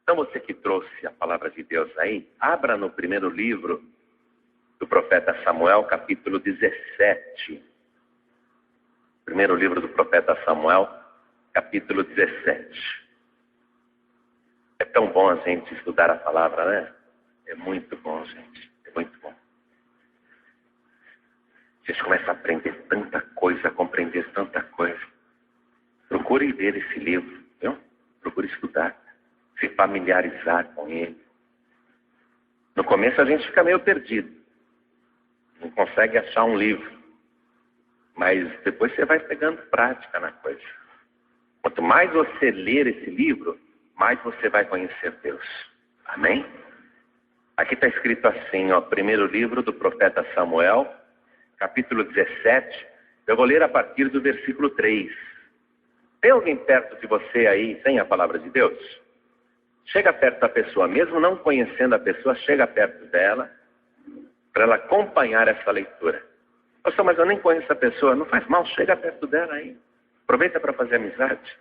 Então você que trouxe a palavra de Deus aí, abra no primeiro livro do profeta Samuel, capítulo 17. Primeiro livro do profeta Samuel, capítulo 17. É tão bom a gente estudar a palavra, né? É muito bom, gente. É muito bom. A gente começa a aprender tanta coisa, a compreender tanta coisa. Procure ler esse livro, viu? Procure estudar, se familiarizar com ele. No começo a gente fica meio perdido. Não consegue achar um livro. Mas depois você vai pegando prática na coisa. Quanto mais você ler esse livro, mais você vai conhecer Deus. Amém? Aqui está escrito assim, ó, primeiro livro do profeta Samuel, capítulo 17. Eu vou ler a partir do versículo 3. Tem alguém perto de você aí sem a palavra de Deus? Chega perto da pessoa, mesmo não conhecendo a pessoa, chega perto dela, para ela acompanhar essa leitura. Pastor, mas eu nem conheço a pessoa. Não faz mal, chega perto dela aí. Aproveita para fazer amizade.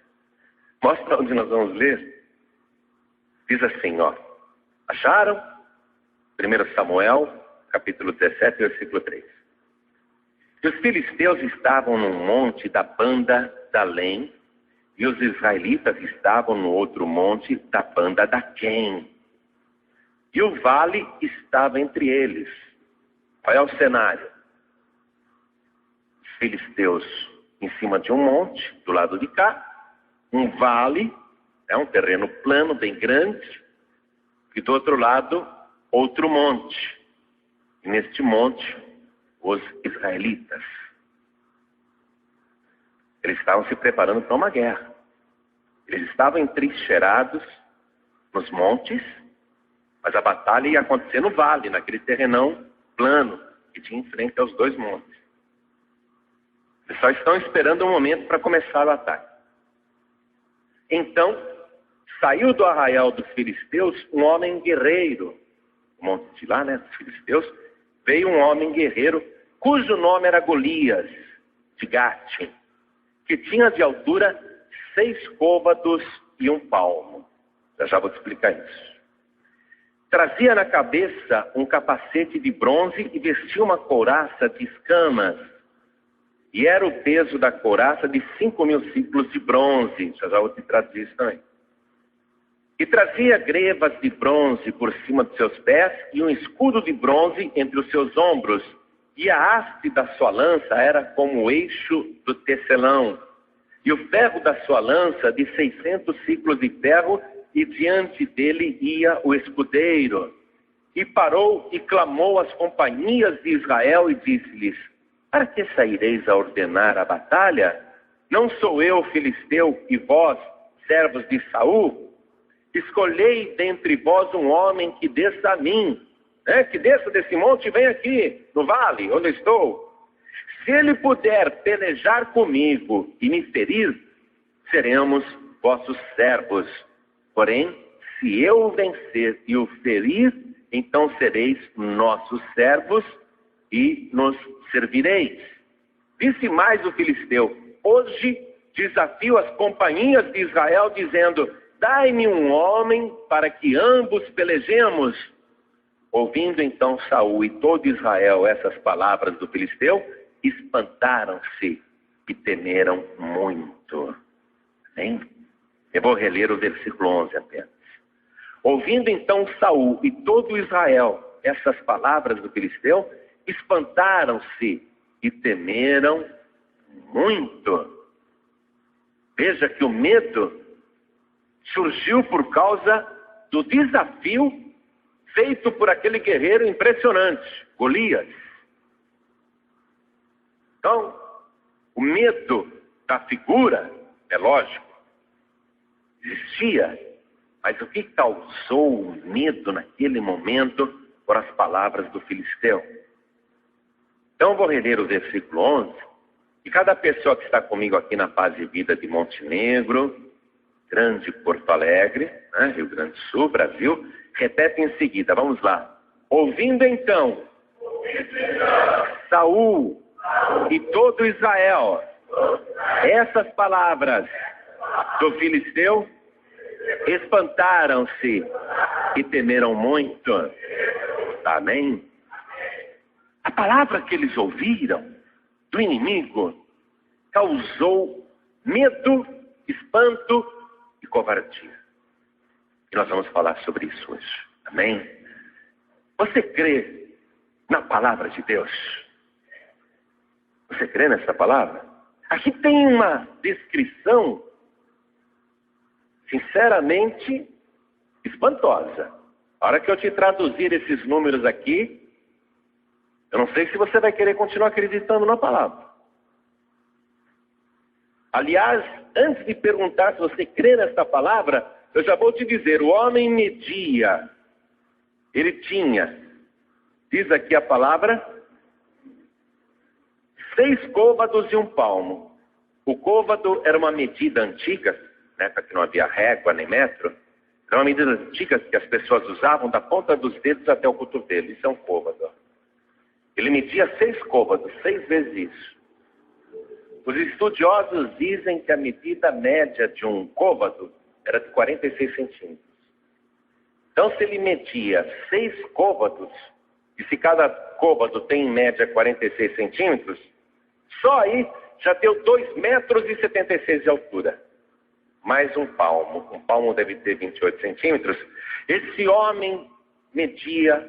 Mostra onde nós vamos ler. Diz assim, ó. Acharam? 1 Samuel, capítulo 17, versículo 3. E os filisteus estavam num monte da banda da Lém, e os israelitas estavam no outro monte da banda da Quém. E o vale estava entre eles. Qual é o cenário? Os filisteus em cima de um monte, do lado de cá, um vale, é um terreno plano, bem grande, e do outro lado, outro monte. E neste monte, os israelitas. Eles estavam se preparando para uma guerra. Eles estavam entrincheirados nos montes, mas a batalha ia acontecer no vale, naquele terrenão plano, que tinha em frente aos dois montes. Eles só estão esperando um momento para começar o ataque. Então, saiu do arraial dos filisteus um homem guerreiro. O monte de lá, né, dos filisteus, veio um homem guerreiro, cujo nome era Golias, de Gate, que tinha de altura 6 côvados e 1 palmo. Já vou te explicar isso. Trazia na cabeça um capacete de bronze e vestia uma couraça de escamas. E era o peso da couraça de 5.000 ciclos de bronze. Já vou te traduzir isso também. E trazia grevas de bronze por cima de seus pés e um escudo de bronze entre os seus ombros. E a haste da sua lança era como o eixo do tecelão. E o ferro da sua lança de 600 ciclos de ferro, e diante dele ia o escudeiro. E parou e clamou às companhias de Israel e disse-lhes: para que saireis a ordenar a batalha? Não sou eu filisteu e vós, servos de Saul? Escolhei dentre vós um homem que desça a mim, que desça desse monte e venha aqui, no vale, onde eu estou. Se ele puder pelejar comigo e me ferir, seremos vossos servos. Porém, se eu o vencer e o ferir, então sereis nossos servos e nos servireis. Disse mais o filisteu: hoje desafio as companhias de Israel, dizendo: dai-me um homem para que ambos pelejemos. Ouvindo então Saul e todo Israel essas palavras do filisteu, espantaram-se e temeram muito. Amém? Eu vou reler o versículo 11 apenas. Ouvindo então Saul e todo Israel essas palavras do filisteu, espantaram-se e temeram muito. Veja que o medo surgiu por causa do desafio feito por aquele guerreiro impressionante, Golias. Então, o medo da figura, é lógico, existia, mas o que causou o medo naquele momento foram as palavras do filisteu. Então eu vou reler o versículo 11, e cada pessoa que está comigo aqui na Paz e Vida de Montenegro, Grande Porto Alegre, né, Rio Grande do Sul, Brasil, repete em seguida, vamos lá. Ouvindo então Saul e todo Israel essas palavras do filisteu, espantaram-se e temeram muito. Amém? A palavra que eles ouviram do inimigo causou medo, espanto e covardia. E nós vamos falar sobre isso hoje. Amém? Você crê na palavra de Deus? Você crê nessa palavra? Aqui tem uma descrição, sinceramente, espantosa. A hora que eu te traduzir esses números aqui, eu não sei se você vai querer continuar acreditando na palavra. Aliás, antes de perguntar se você crê nessa palavra, eu já vou te dizer, o homem media, ele tinha, diz aqui a palavra, 6 côvados e 1 palmo. O côvado era uma medida antiga, né, porque não havia régua nem metro. Era uma medida antiga que as pessoas usavam da ponta dos dedos até o cotovelo. Isso é um côvado. Ele media 6 côvados, 6 vezes isso. Os estudiosos dizem que a medida média de um côvado era de 46 centímetros. Então, se ele media 6 côvados, e se cada côvado tem em média 46 centímetros, só aí já deu 2,76 metros de altura. Mais 1 palmo. 1 palmo deve ter 28 centímetros. Esse homem media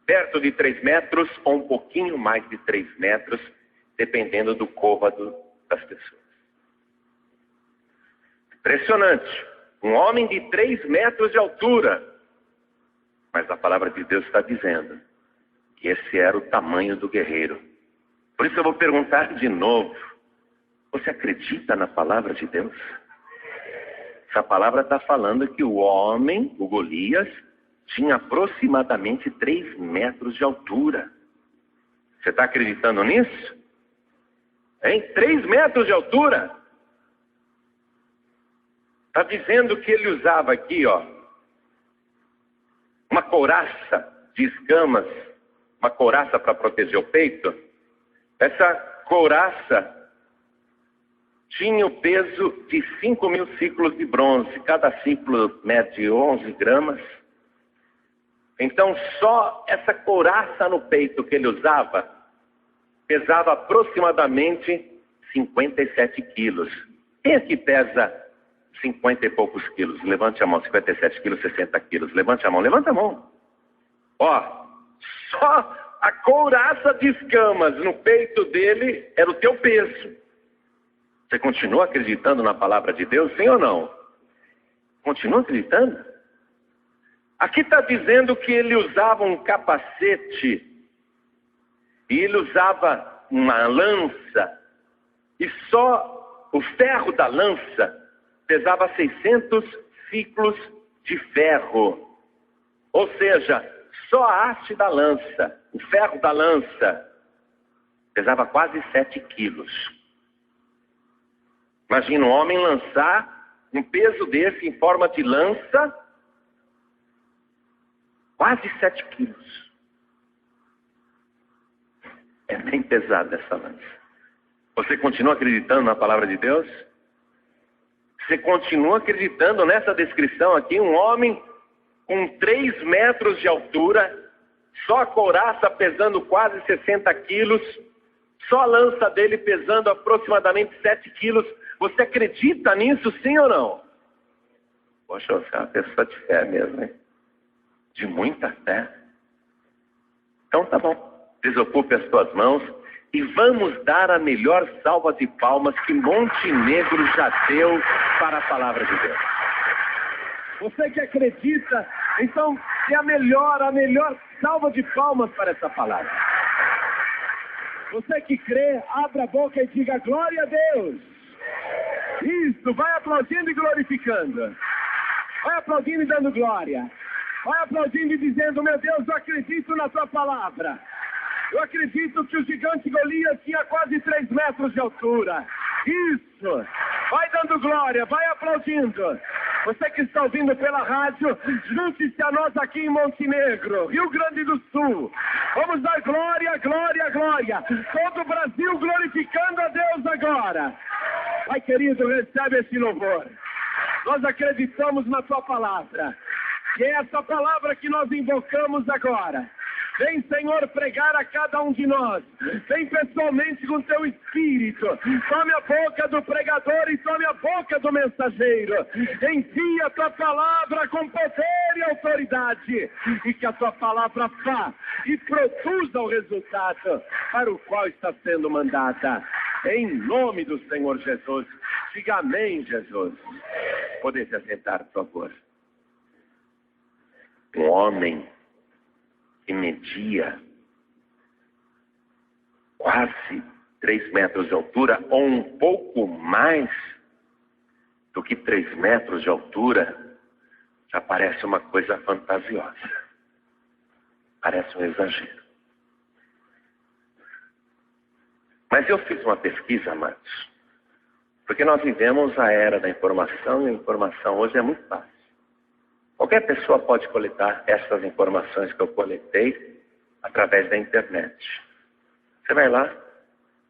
perto de 3 metros ou um pouquinho mais de 3 metros, dependendo do côvado das pessoas. Impressionante. Um homem de 3 metros de altura. Mas a palavra de Deus está dizendo que esse era o tamanho do guerreiro. Por isso eu vou perguntar de novo. Você acredita na palavra de Deus? Essa palavra está falando que o homem, o Golias, tinha aproximadamente 3 metros de altura. Você está acreditando nisso? Hein? 3 metros de altura? Está dizendo que ele usava aqui, ó, uma couraça de escamas, uma couraça para proteger o peito. Essa couraça tinha o peso de 5.000 ciclos de bronze. Cada ciclo mede 11 gramas. Então, só essa couraça no peito que ele usava pesava aproximadamente 57 quilos. Quem aqui pesa 50 e poucos quilos? Levante a mão. 57 quilos, 60 quilos. Levante a mão. Levanta a mão. Ó, só a couraça de escamas no peito dele era o teu peso. Você continua acreditando na palavra de Deus, sim ou não? Continua acreditando? Aqui está dizendo que ele usava um capacete e ele usava uma lança e só o ferro da lança pesava 600 ciclos de ferro. Ou seja, só a haste da lança, o ferro da lança, pesava quase 7 quilos. Imagina um homem lançar um peso desse em forma de lança, quase 7 quilos. É bem pesada essa lança. Você continua acreditando na palavra de Deus? Você continua acreditando nessa descrição aqui? Um homem com 3 metros de altura, só a couraça pesando quase 60 quilos, só a lança dele pesando aproximadamente 7 quilos. Você acredita nisso, sim ou não? Poxa, você é uma pessoa de fé mesmo, hein? De muita fé. Então tá bom. Desocupe as tuas mãos e vamos dar a melhor salva de palmas que Montenegro já deu para a palavra de Deus. Você que acredita, então é a melhor salva de palmas para essa palavra. Você que crê, abra a boca e diga glória a Deus. Isso, vai aplaudindo e glorificando. Vai aplaudindo e dando glória. Vai aplaudindo e dizendo, meu Deus, eu acredito na tua palavra. Eu acredito que o gigante Golias tinha quase 3 metros de altura. Isso. Vai dando glória, vai aplaudindo. Você que está ouvindo pela rádio, junte-se a nós aqui em Montenegro, Rio Grande do Sul. Vamos dar glória, glória, glória. Todo o Brasil glorificando a Deus agora. Pai querido, recebe esse louvor. Nós acreditamos na tua palavra. E é essa palavra que nós invocamos agora. Vem, Senhor, pregar a cada um de nós. Vem pessoalmente com teu Espírito. Tome a boca do pregador e tome a boca do mensageiro. Envia a tua palavra com poder e autoridade. E que a tua palavra vá e produza o resultado para o qual está sendo mandada. Em nome do Senhor Jesus. Diga amém, Jesus. Poder se assentar, por favor. Um homem que media quase 3 metros de altura, ou um pouco mais do que 3 metros de altura, já parece uma coisa fantasiosa. Parece um exagero. Mas eu fiz uma pesquisa, amados, porque nós vivemos a era da informação, e a informação hoje é muito fácil. Qualquer pessoa pode coletar essas informações que eu coletei através da internet. Você vai lá,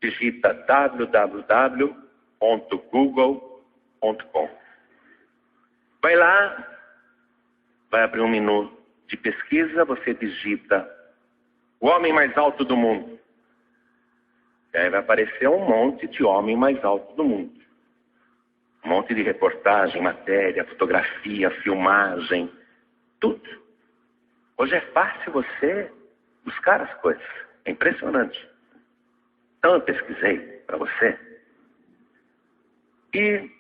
digita www.google.com. Vai lá, vai abrir um menu de pesquisa, você digita o homem mais alto do mundo. E aí vai aparecer um monte de homem mais alto do mundo. Um monte de reportagem, matéria, fotografia, filmagem, tudo. Hoje é fácil você buscar as coisas. É impressionante. Então eu pesquisei para você. E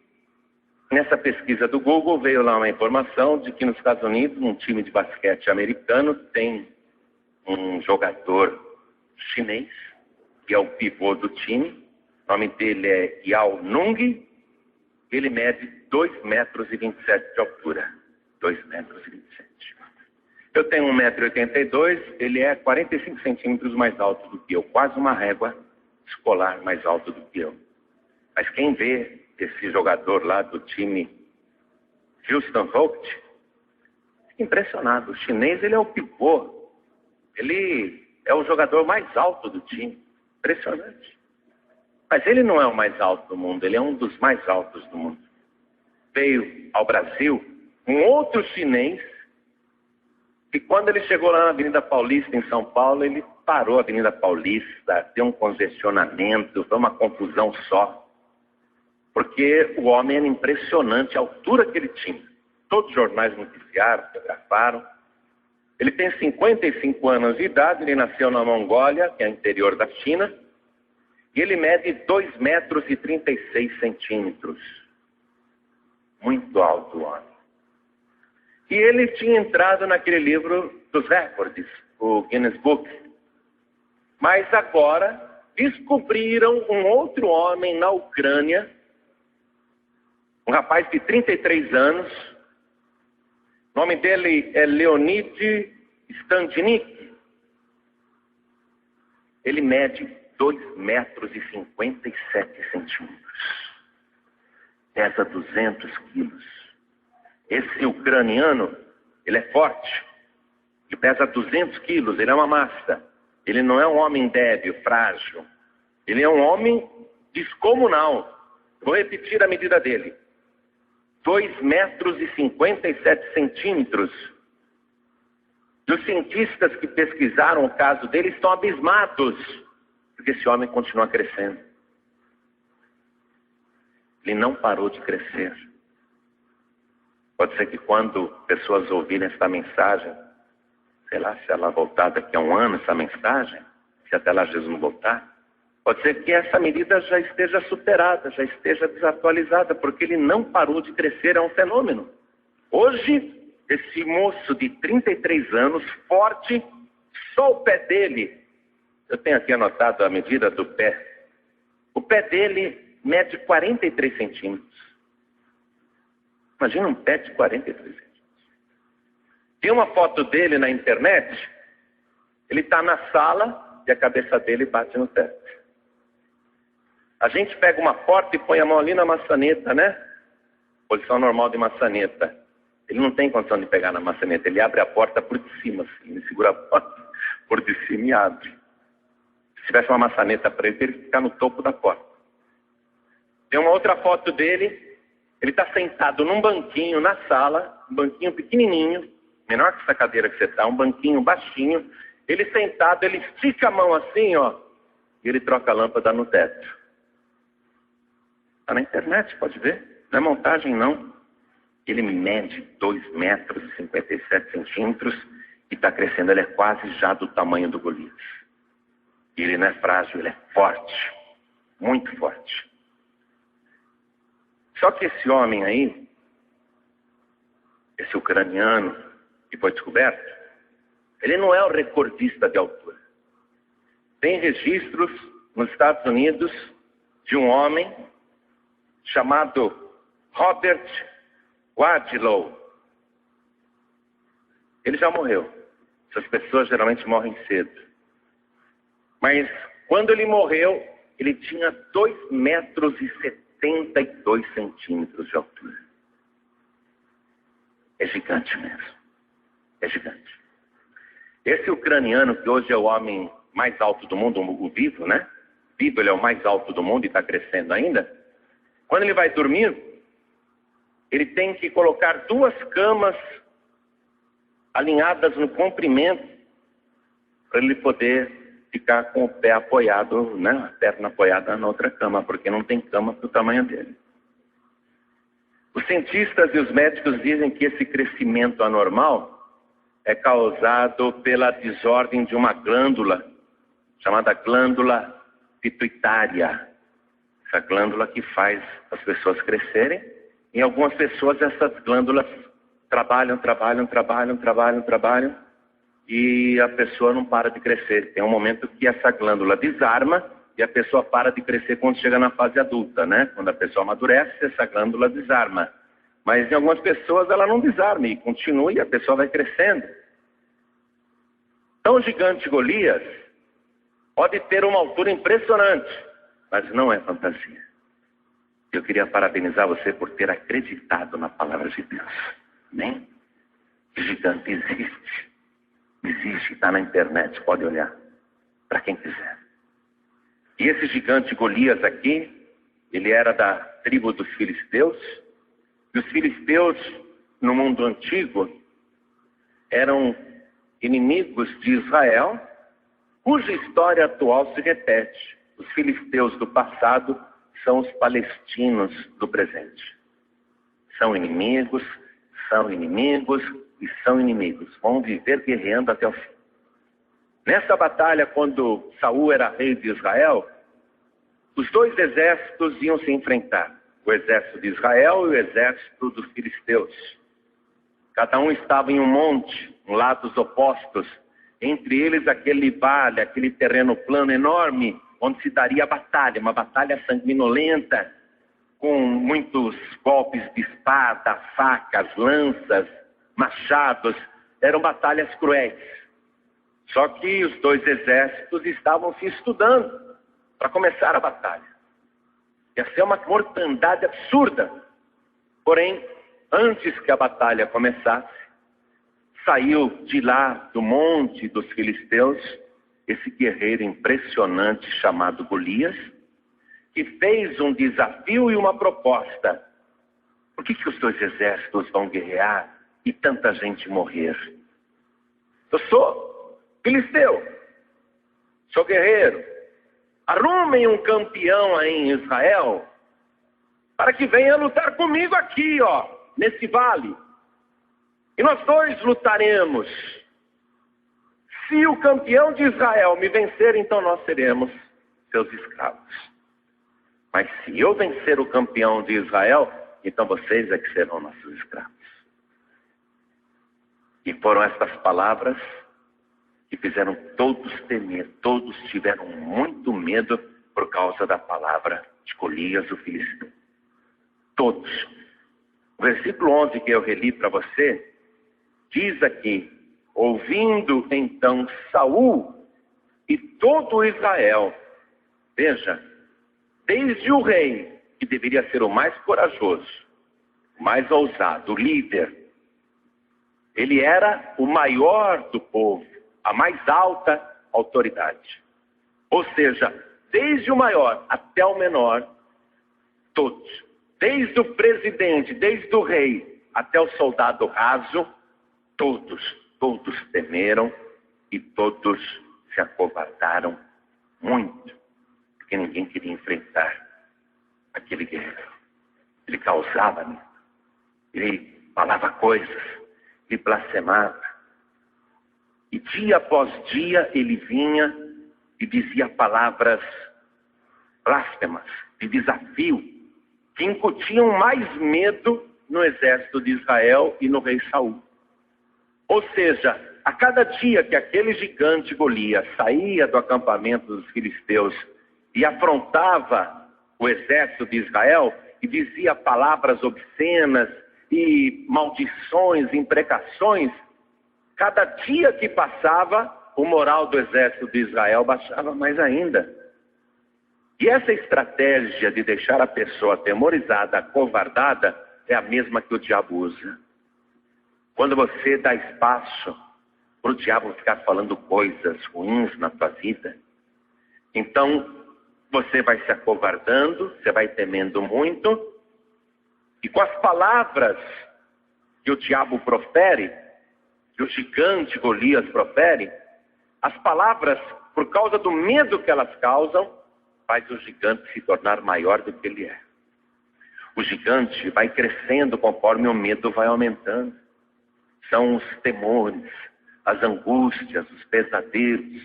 nessa pesquisa do Google veio lá uma informação de que nos Estados Unidos, um time de basquete americano tem um jogador chinês, que é o pivô do time. O nome dele é Yao Nung. Ele mede 2,27 metros de altura. 2,27 metros. Eu tenho 1,82 m, ele é 45 centímetros mais alto do que eu. Quase uma régua escolar mais alto do que eu. Mas quem vê esse jogador lá do time Houston Rockets, fica impressionado. O chinês, ele é o pivô. Ele é o jogador mais alto do time. Impressionante. Mas ele não é o mais alto do mundo, ele é um dos mais altos do mundo. Veio ao Brasil um outro chinês, e quando ele chegou lá na Avenida Paulista, em São Paulo, ele parou a Avenida Paulista, deu um congestionamento, foi uma confusão só. Porque o homem era impressionante, a altura que ele tinha. Todos os jornais noticiaram, fotografaram. Ele tem 55 anos de idade, ele nasceu na Mongólia, que é o interior da China. E ele mede 2,36 metros. Muito alto o homem. E ele tinha entrado naquele livro dos recordes, o Guinness Book. Mas agora descobriram um outro homem na Ucrânia, um rapaz de 33 anos. O nome dele é Leonid Standnik. Ele mede 2,57 metros. Pesa 200 quilos. Esse ucraniano, ele é forte. Ele pesa 200 quilos, ele é uma massa. Ele não é um homem débil, frágil. Ele é um homem descomunal. Vou repetir a medida dele. 2,57 metros. E os cientistas que pesquisaram o caso dele estão abismados, porque esse homem continua crescendo. Ele não parou de crescer. Pode ser que quando pessoas ouvirem esta mensagem, sei lá, se ela voltar daqui a um ano, essa mensagem, se até lá Jesus não voltar, pode ser que essa medida já esteja superada, já esteja desatualizada, porque ele não parou de crescer, é um fenômeno. Hoje, esse moço de 33 anos, forte, só o pé dele, eu tenho aqui anotado a medida do pé, o pé dele mede 43 centímetros. Imagina um pé de 43 centímetros. Tem uma foto dele na internet, ele está na sala e a cabeça dele bate no teto. A gente pega uma porta e põe a mão ali na maçaneta, né? Posição normal de maçaneta. Ele não tem condição de pegar na maçaneta, ele abre a porta por de cima, assim, ele segura a porta por de cima e abre. Se tivesse uma maçaneta para ele, teria que ficar no topo da porta. Tem uma outra foto dele, Ele está sentado num banquinho na sala, um banquinho pequenininho, menor que essa cadeira que você está, um banquinho baixinho. Ele sentado, ele estica a mão assim, ó, e ele troca a lâmpada no teto. Está na internet, pode ver. Não é montagem, não. Ele mede 2 metros e 57 centímetros e está crescendo. Ele é quase já do tamanho do Golias. E ele não é frágil, ele é forte. Muito forte. Só que esse homem aí, esse ucraniano que foi descoberto, ele não é o recordista de altura. Tem registros nos Estados Unidos de um homem chamado Robert Wadlow. Ele já morreu. Essas pessoas geralmente morrem cedo. Mas quando ele morreu, ele tinha 2 metros e 72 centímetros de altura. É gigante mesmo. É gigante. Esse ucraniano, que hoje é o homem mais alto do mundo, o vivo, né? Vivo, ele é o mais alto do mundo e está crescendo ainda. Quando ele vai dormir, ele tem que colocar 2 camas alinhadas no comprimento para ele poder ficar com o pé apoiado, né? A perna apoiada na outra cama, porque não tem cama para o tamanho dele. Os cientistas e os médicos dizem que esse crescimento anormal é causado pela desordem de uma glândula chamada glândula pituitária. Essa glândula que faz as pessoas crescerem. Em algumas pessoas essas glândulas trabalham e a pessoa não para de crescer. Tem um momento que essa glândula desarma e a pessoa para de crescer quando chega na fase adulta, né? Quando a pessoa amadurece, essa glândula desarma. Mas em algumas pessoas ela não desarma e continua e a pessoa vai crescendo. Então o gigante Golias pode ter uma altura impressionante, mas não é fantasia. Eu queria parabenizar você por ter acreditado na palavra de Deus. Amém? O gigante existe. Existe, está na internet, pode olhar. Para quem quiser. E esse gigante Golias aqui, ele era da tribo dos filisteus. E os filisteus, no mundo antigo, eram inimigos de Israel, cuja história atual se repete. Os filisteus do passado são os palestinos do presente. São inimigos e são inimigos. Vão viver guerreando até o fim. Nessa batalha, quando Saul era rei de Israel, os 2 exércitos iam se enfrentar. O exército de Israel e o exército dos filisteus. Cada um estava em um monte, em lados opostos. Entre eles aquele vale, aquele terreno plano enorme, onde se daria a batalha. Uma batalha sanguinolenta, com muitos golpes de espada, facas, lanças, machados. Eram batalhas cruéis. Só que os 2 exércitos estavam se estudando para começar a batalha. Ia ser uma mortandade absurda. Porém, antes que a batalha começasse, saiu de lá do monte dos filisteus esse guerreiro impressionante chamado Golias, que fez um desafio e uma proposta. Por que os 2 exércitos vão guerrear e tanta gente morrer? Eu sou filisteu, sou guerreiro. Arrumem um campeão aí em Israel para que venha lutar comigo aqui, ó, nesse vale. E nós 2 lutaremos. Se o campeão de Israel me vencer, então nós seremos seus escravos. Mas se eu vencer o campeão de Israel, então vocês é que serão nossos escravos. E foram estas palavras que fizeram todos temer, todos tiveram muito medo por causa da palavra de Golias, o filisteu. Todos. O versículo 11 que eu reli para você, diz aqui: ouvindo então Saul e todo Israel, veja, desde o rei, que deveria ser o mais corajoso, o mais ousado, o líder, ele era o maior do povo, a mais alta autoridade. Ou seja, desde o maior até o menor, todos, desde o presidente, desde o rei, até o soldado raso, todos temeram e todos se acovardaram muito, porque ninguém queria enfrentar aquele guerreiro. Ele causava medo, ele falava coisas, ele blasfemava. E dia após dia ele vinha e dizia palavras blasfemas, de desafio, que incutiam mais medo no exército de Israel e no rei Saul. Ou seja, a cada dia que aquele gigante Golias saía do acampamento dos filisteus e afrontava o exército de Israel e dizia palavras obscenas e maldições, imprecações, cada dia que passava, o moral do exército de Israel baixava mais ainda. E essa estratégia de deixar a pessoa atemorizada, acovardada, é a mesma que o diabo usa. Quando você dá espaço para o diabo ficar falando coisas ruins na tua vida, então você vai se acovardando, você vai temendo muito, e com as palavras que o diabo profere, que o gigante Golias profere, as palavras, por causa do medo que elas causam, faz o gigante se tornar maior do que ele é. O gigante vai crescendo conforme o medo vai aumentando. São os temores, as angústias, os pesadelos.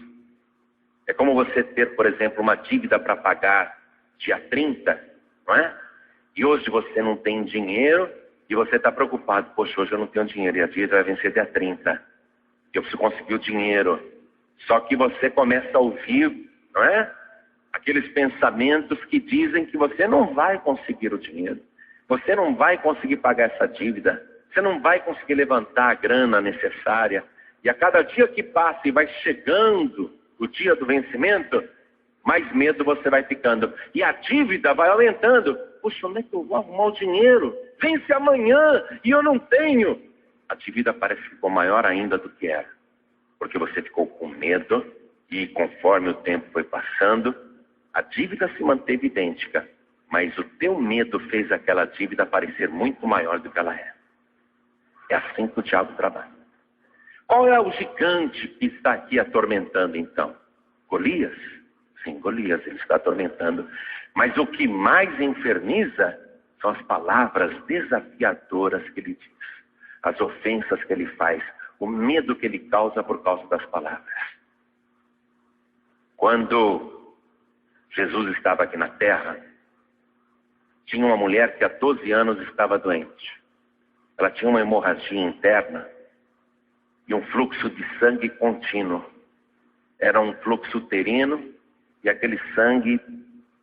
É como você ter, por exemplo, uma dívida para pagar dia 30, não é? E hoje você não tem dinheiro e você está preocupado. Poxa, hoje eu não tenho dinheiro e a dívida vai vencer dia 30. Eu preciso conseguir o dinheiro. Só que você começa a ouvir, não é? Aqueles pensamentos que dizem que você não vai conseguir o dinheiro. Você não vai conseguir pagar essa dívida. Você não vai conseguir levantar a grana necessária. E a cada dia que passa e vai chegando o dia do vencimento, mais medo você vai ficando. E a dívida vai aumentando. Puxa, onde é que eu vou arrumar o dinheiro? Vence amanhã e eu não tenho. A dívida parece que ficou maior ainda do que era. Porque você ficou com medo e conforme o tempo foi passando, a dívida se manteve idêntica. Mas o teu medo fez aquela dívida parecer muito maior do que ela é. É assim que o diabo trabalha. Qual é o gigante que está aqui atormentando então? Golias? Sim, Golias, ele está atormentando. Mas o que mais inferniza são as palavras desafiadoras que ele diz. As ofensas que ele faz. O medo que ele causa por causa das palavras. Quando Jesus estava aqui na terra, tinha uma mulher que há 12 anos estava doente. Ela tinha uma hemorragia interna e um fluxo de sangue contínuo. Era um fluxo uterino e aquele sangue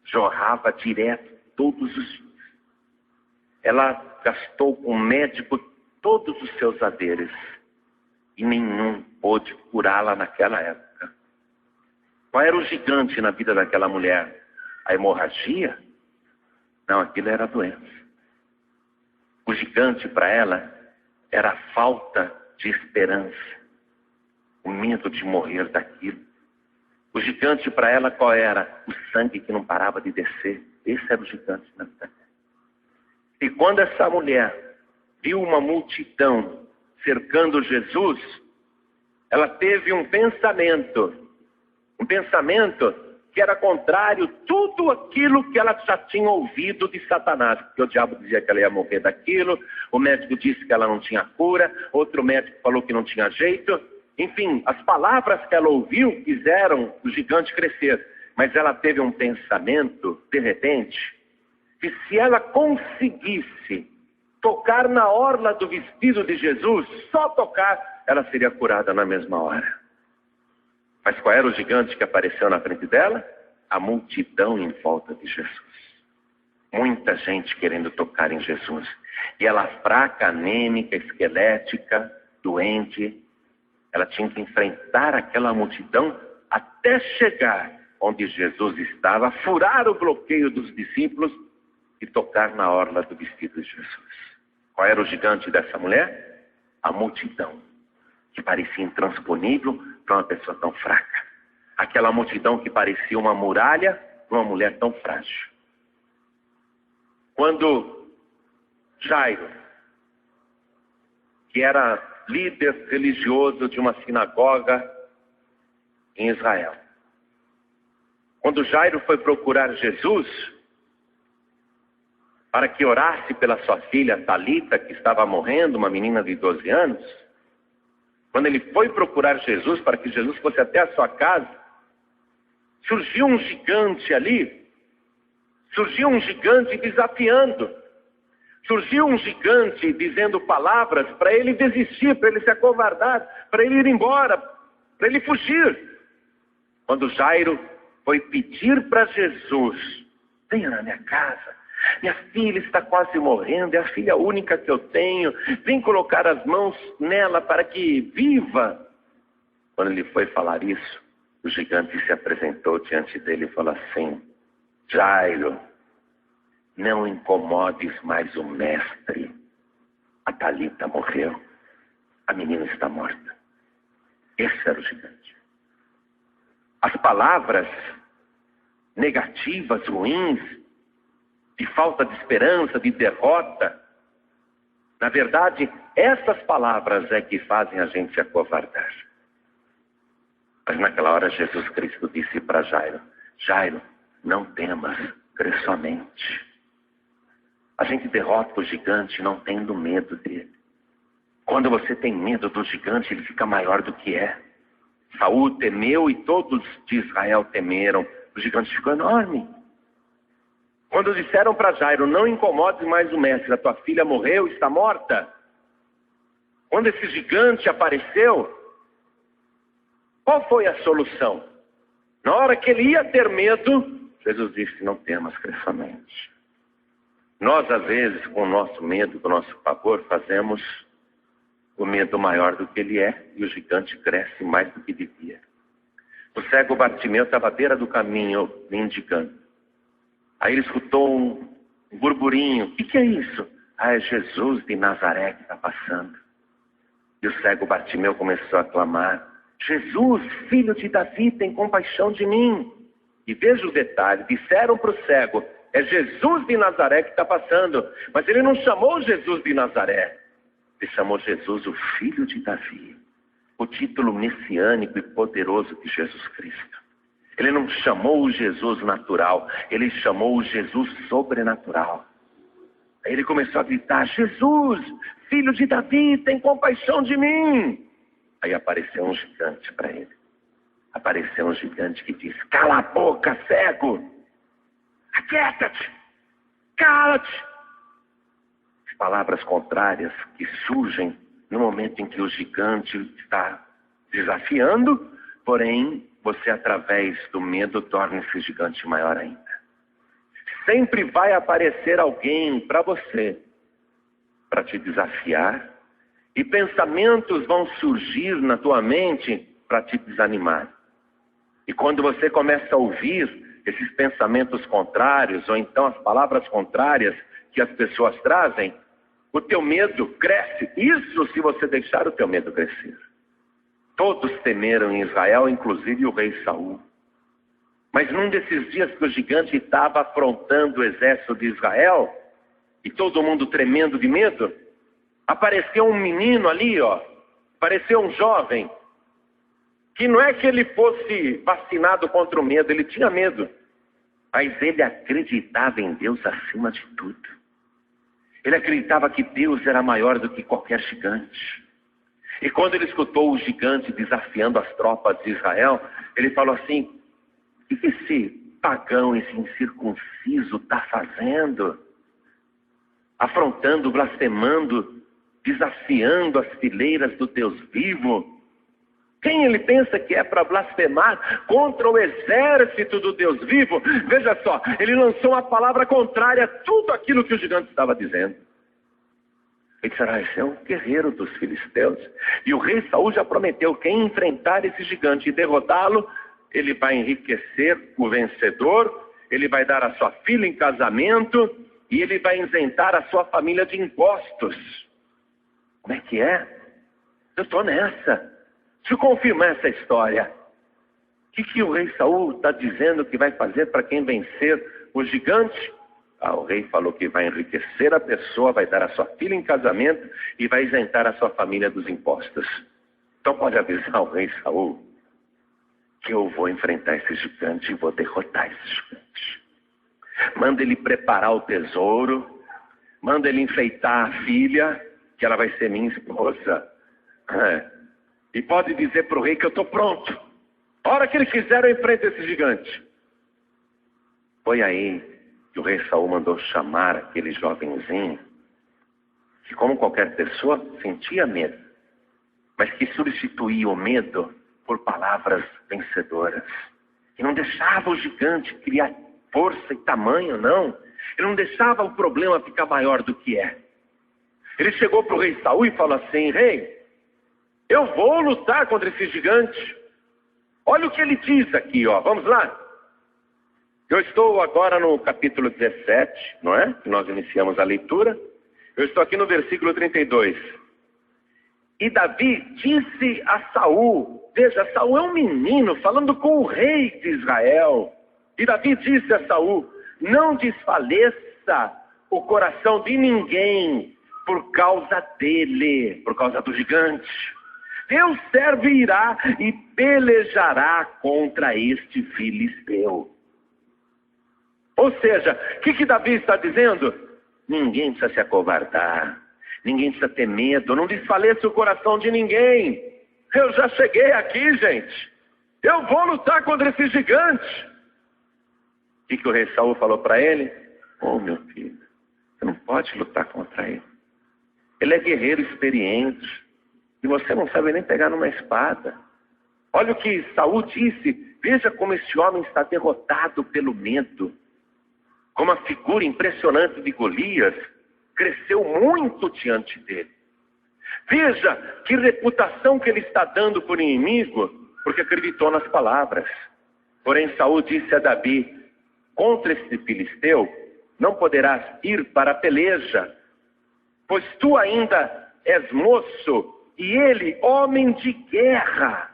jorrava direto todos os dias. Ela gastou com o médico todos os seus haveres e nenhum pôde curá-la naquela época. Qual era o gigante na vida daquela mulher? A hemorragia? Não, aquilo era a doença. O gigante para ela era a falta de esperança, o medo de morrer daquilo. O gigante para ela qual era? O sangue que não parava de descer. Esse era o gigante na vida dela. E quando essa mulher viu uma multidão cercando Jesus, ela teve um pensamento que era contrário a tudo aquilo que ela já tinha ouvido de Satanás, porque o diabo dizia que ela ia morrer daquilo, o médico disse que ela não tinha cura, outro médico falou que não tinha jeito. Enfim, as palavras que ela ouviu fizeram o gigante crescer, mas ela teve um pensamento, de repente, que se ela conseguisse tocar na orla do vestido de Jesus, só tocar, ela seria curada na mesma hora. Mas qual era o gigante que apareceu na frente dela? A multidão em volta de Jesus. Muita gente querendo tocar em Jesus. E ela fraca, anêmica, esquelética, doente, ela tinha que enfrentar aquela multidão até chegar onde Jesus estava, furar o bloqueio dos discípulos e tocar na orla do vestido de Jesus. Qual era o gigante dessa mulher? A multidão, que parecia intransponível para uma pessoa tão fraca. Aquela multidão que parecia uma muralha para uma mulher tão frágil. Quando Jairo, que era líder religioso de uma sinagoga em Israel. Quando Jairo foi procurar Jesus para que orasse pela sua filha Talita, que estava morrendo, uma menina de 12 anos, quando ele foi procurar Jesus para que Jesus fosse até a sua casa, surgiu um gigante ali, surgiu um gigante desafiando, surgiu um gigante dizendo palavras para ele desistir, para ele se acovardar, para ele ir embora, para ele fugir. Quando Jairo foi pedir para Jesus: venha na minha casa, minha filha está quase morrendo, é a filha única que eu tenho, vem colocar as mãos nela para que viva. Quando ele foi falar isso, o gigante se apresentou diante dele e falou assim: Jairo, não incomodes mais o mestre. A Talita morreu, a menina está morta. Esse era o gigante. As palavras negativas, ruins, de falta de esperança, de derrota, na verdade, essas palavras é que fazem a gente se acovardar. Mas naquela hora Jesus Cristo disse para Jairo: Jairo, não temas, crê somente. A gente derrota o gigante não tendo medo dele. Quando você tem medo do gigante, ele fica maior do que é. Saul temeu e todos de Israel temeram. O gigante ficou enorme. Quando disseram para Jairo: não incomode mais o mestre, a tua filha morreu, está morta. Quando esse gigante apareceu, qual foi a solução? Na hora que ele ia ter medo, Jesus disse: não temas, crê somente. Nós, às vezes, com o nosso medo, com o nosso pavor, fazemos o medo maior do que ele é, e o gigante cresce mais do que devia. O cego Bartimeu estava à beira do caminho, mendicando. Aí ele escutou um burburinho. O que é isso? Ah, é Jesus de Nazaré que está passando. E o cego Bartimeu começou a clamar: Jesus, filho de Davi, tem compaixão de mim. E veja o detalhe, disseram para o cego: é Jesus de Nazaré que está passando. Mas ele não chamou Jesus de Nazaré. Ele chamou Jesus o Filho de Davi. O título messiânico e poderoso de Jesus Cristo. Ele não chamou o Jesus natural, ele chamou o Jesus sobrenatural. Aí ele começou a gritar: Jesus, filho de Davi, tem compaixão de mim. Aí apareceu um gigante para ele. Apareceu um gigante que disse: cala a boca, cego. Aquieta-te, cala-te. As palavras contrárias que surgem no momento em que o gigante está desafiando, porém, você, através do medo, torna esse gigante maior ainda. Sempre vai aparecer alguém para você, para te desafiar, e pensamentos vão surgir na tua mente para te desanimar. E quando você começa a ouvir esses pensamentos contrários, ou então as palavras contrárias que as pessoas trazem, o teu medo cresce. Isso se você deixar o teu medo crescer. Todos temeram em Israel, inclusive o rei Saul. Mas num desses dias que o gigante estava afrontando o exército de Israel, e todo mundo tremendo de medo, apareceu um menino ali, apareceu um jovem, que não é que ele fosse vacinado contra o medo, ele tinha medo, mas ele acreditava em Deus acima de tudo. Ele acreditava que Deus era maior do que qualquer gigante. E quando ele escutou o gigante desafiando as tropas de Israel, ele falou assim: o que esse pagão, esse incircunciso está fazendo? Afrontando, blasfemando, desafiando as fileiras do Deus vivo. Quem ele pensa que é para blasfemar contra o exército do Deus vivo? Veja só, ele lançou uma palavra contrária a tudo aquilo que o gigante estava dizendo. Ele disse: esse é o guerreiro dos filisteus. E o rei Saul já prometeu: quem enfrentar esse gigante e derrotá-lo, ele vai enriquecer o vencedor, ele vai dar a sua filha em casamento e ele vai isentar a sua família de impostos. Como é que é? Eu estou nessa. Deixa eu confirmar essa história. O que o rei Saul está dizendo que vai fazer para quem vencer o gigante? O rei falou que vai enriquecer a pessoa, vai dar a sua filha em casamento e vai isentar a sua família dos impostos. Então pode avisar o rei Saul que eu vou enfrentar esse gigante e vou derrotar esse gigante. Manda ele preparar o tesouro, manda ele enfeitar a filha, que ela vai ser minha esposa. E pode dizer para o rei que eu estou pronto. A hora que ele quiser eu enfrento esse gigante. Foi aí que o rei Saul mandou chamar aquele jovenzinho, que como qualquer pessoa sentia medo, mas que substituía o medo por palavras vencedoras. E não deixava o gigante criar força e tamanho, não. Ele não deixava o problema ficar maior do que é. Ele chegou para o rei Saul e falou assim: rei, eu vou lutar contra esse gigante. Olha o que ele diz aqui, ó. Vamos lá. Eu estou agora no capítulo 17, não é? Que nós iniciamos a leitura. Eu estou aqui no versículo 32. E Davi disse a Saul, veja, Saul é um menino falando com o rei de Israel. E Davi disse a Saul: não desfaleça o coração de ninguém por causa dele, por causa do gigante. Teu servo irá e pelejará contra este filisteu. Ou seja, o que Davi está dizendo? Ninguém precisa se acovardar, ninguém precisa ter medo, não desfaleça o coração de ninguém. Eu já cheguei aqui, gente. Eu vou lutar contra esse gigante. O que o rei Saul falou para ele? Meu filho, você não pode lutar contra ele. Ele é guerreiro experiente. E você não sabe nem pegar numa espada. Olha o que Saul disse. Veja como esse homem está derrotado pelo medo. Como a figura impressionante de Golias cresceu muito diante dele. Veja que reputação que ele está dando por inimigo, porque acreditou nas palavras. Porém Saul disse a Davi: contra este filisteu não poderás ir para a peleja, pois tu ainda és moço e ele homem de guerra.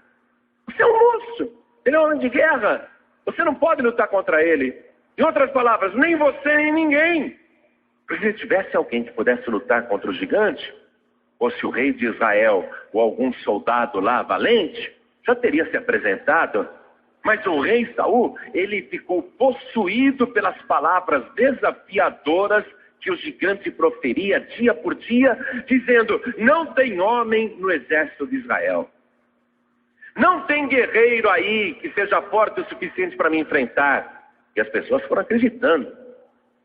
Você é um moço, ele é homem de guerra. Você não pode lutar contra ele. Em outras palavras, nem você nem ninguém. Porque se tivesse alguém que pudesse lutar contra o gigante, ou se o rei de Israel ou algum soldado lá valente, já teria se apresentado. Mas o rei Saul, ele ficou possuído pelas palavras desafiadoras que o gigante proferia dia por dia, dizendo: não tem homem no exército de Israel. Não tem guerreiro aí que seja forte o suficiente para me enfrentar. E as pessoas foram acreditando.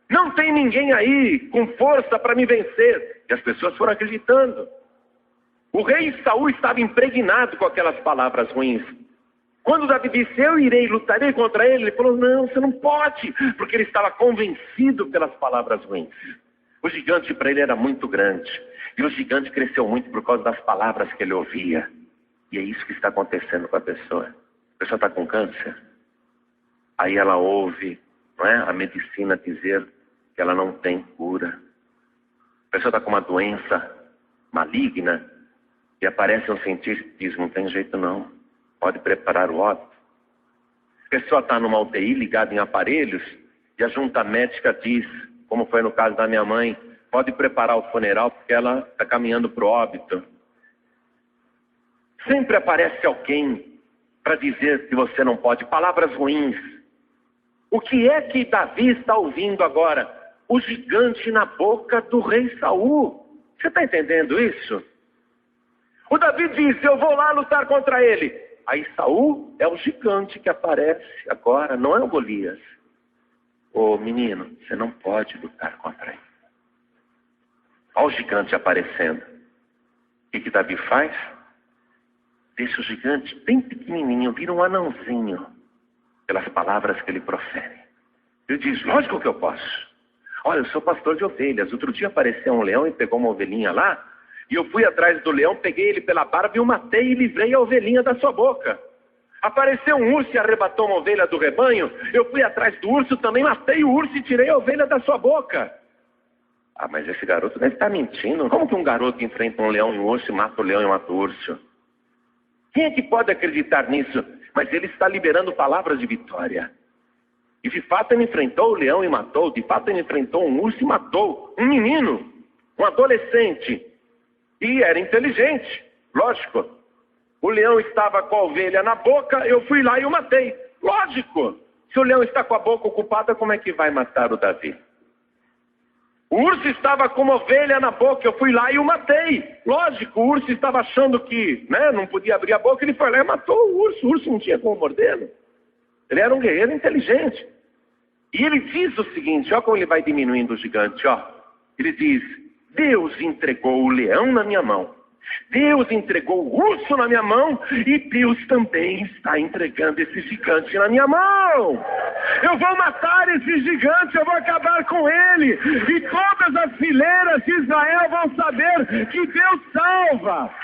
Não tem ninguém aí com força para me vencer. E as pessoas foram acreditando. O rei Saul estava impregnado com aquelas palavras ruins. Quando Davi disse: eu irei, lutarei contra ele, ele falou: não, você não pode. Porque ele estava convencido pelas palavras ruins. O gigante para ele era muito grande. E o gigante cresceu muito por causa das palavras que ele ouvia. E é isso que está acontecendo com a pessoa. A pessoa está com câncer. Aí ela ouve, não é, a medicina dizer que ela não tem cura. A pessoa está com uma doença maligna e aparece um cientista e diz: não tem jeito não, pode preparar o óbito. A pessoa está numa UTI ligada em aparelhos e a junta médica diz, como foi no caso da minha mãe, pode preparar o funeral porque ela está caminhando para o óbito. Sempre aparece alguém para dizer que você não pode, palavras ruins. O que é que Davi está ouvindo agora? O gigante na boca do rei Saul. Você está entendendo isso? O Davi diz: eu vou lá lutar contra ele. Aí Saul é o gigante que aparece agora, não é o Golias. Menino, você não pode lutar contra ele. Olha o gigante aparecendo. O que Davi faz? Deixa o gigante bem pequenininho, vira um anãozinho, pelas palavras que ele profere. Ele diz: lógico que eu posso. Olha, eu sou pastor de ovelhas. Outro dia apareceu um leão e pegou uma ovelhinha lá, e eu fui atrás do leão, peguei ele pela barba e o matei e livrei a ovelhinha da sua boca. Apareceu um urso e arrebatou uma ovelha do rebanho, eu fui atrás do urso também, matei o urso e tirei a ovelha da sua boca. Mas esse garoto deve estar mentindo. Como que um garoto enfrenta um leão e um urso e mata o leão e mata o urso? Quem é que pode acreditar nisso? Mas ele está liberando palavras de vitória. E de fato ele enfrentou o leão e matou. De fato ele enfrentou um urso e matou. Um menino, um adolescente. E era inteligente, lógico. O leão estava com a ovelha na boca, eu fui lá e o matei. Lógico. Se o leão está com a boca ocupada, como é que vai matar o Davi? O urso estava com uma ovelha na boca, eu fui lá e o matei. Lógico, o urso estava achando que não podia abrir a boca, ele foi lá e matou o urso não tinha como mordê-lo. Ele era um guerreiro inteligente. E ele diz o seguinte, olha como ele vai diminuindo o gigante, ó. Ele diz, Deus entregou o leão na minha mão. Deus entregou o urso na minha mão e Deus também está entregando esse gigante na minha mão. Eu vou matar esse gigante, eu vou acabar com ele. E todas as fileiras de Israel vão saber que Deus salva.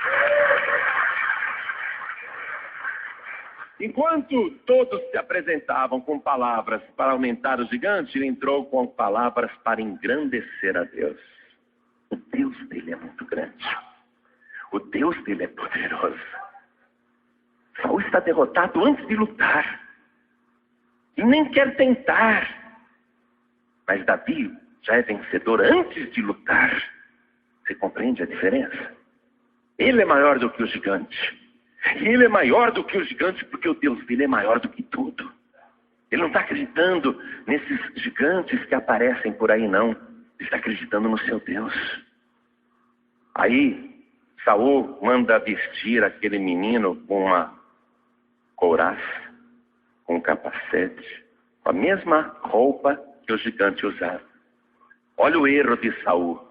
Enquanto todos se apresentavam com palavras para aumentar o gigante, ele entrou com palavras para engrandecer a Deus. O Deus dele é muito grande. O Deus dele é poderoso. Saul está derrotado antes de lutar. E nem quer tentar. Mas Davi já é vencedor antes de lutar. Você compreende a diferença? Ele é maior do que o gigante. E ele é maior do que o gigante porque o Deus dele é maior do que tudo. Ele não está acreditando nesses gigantes que aparecem por aí, não. Ele está acreditando no seu Deus. Aí Saul manda vestir aquele menino com uma couraça, com um capacete, com a mesma roupa que o gigante usava. Olha o erro de Saul.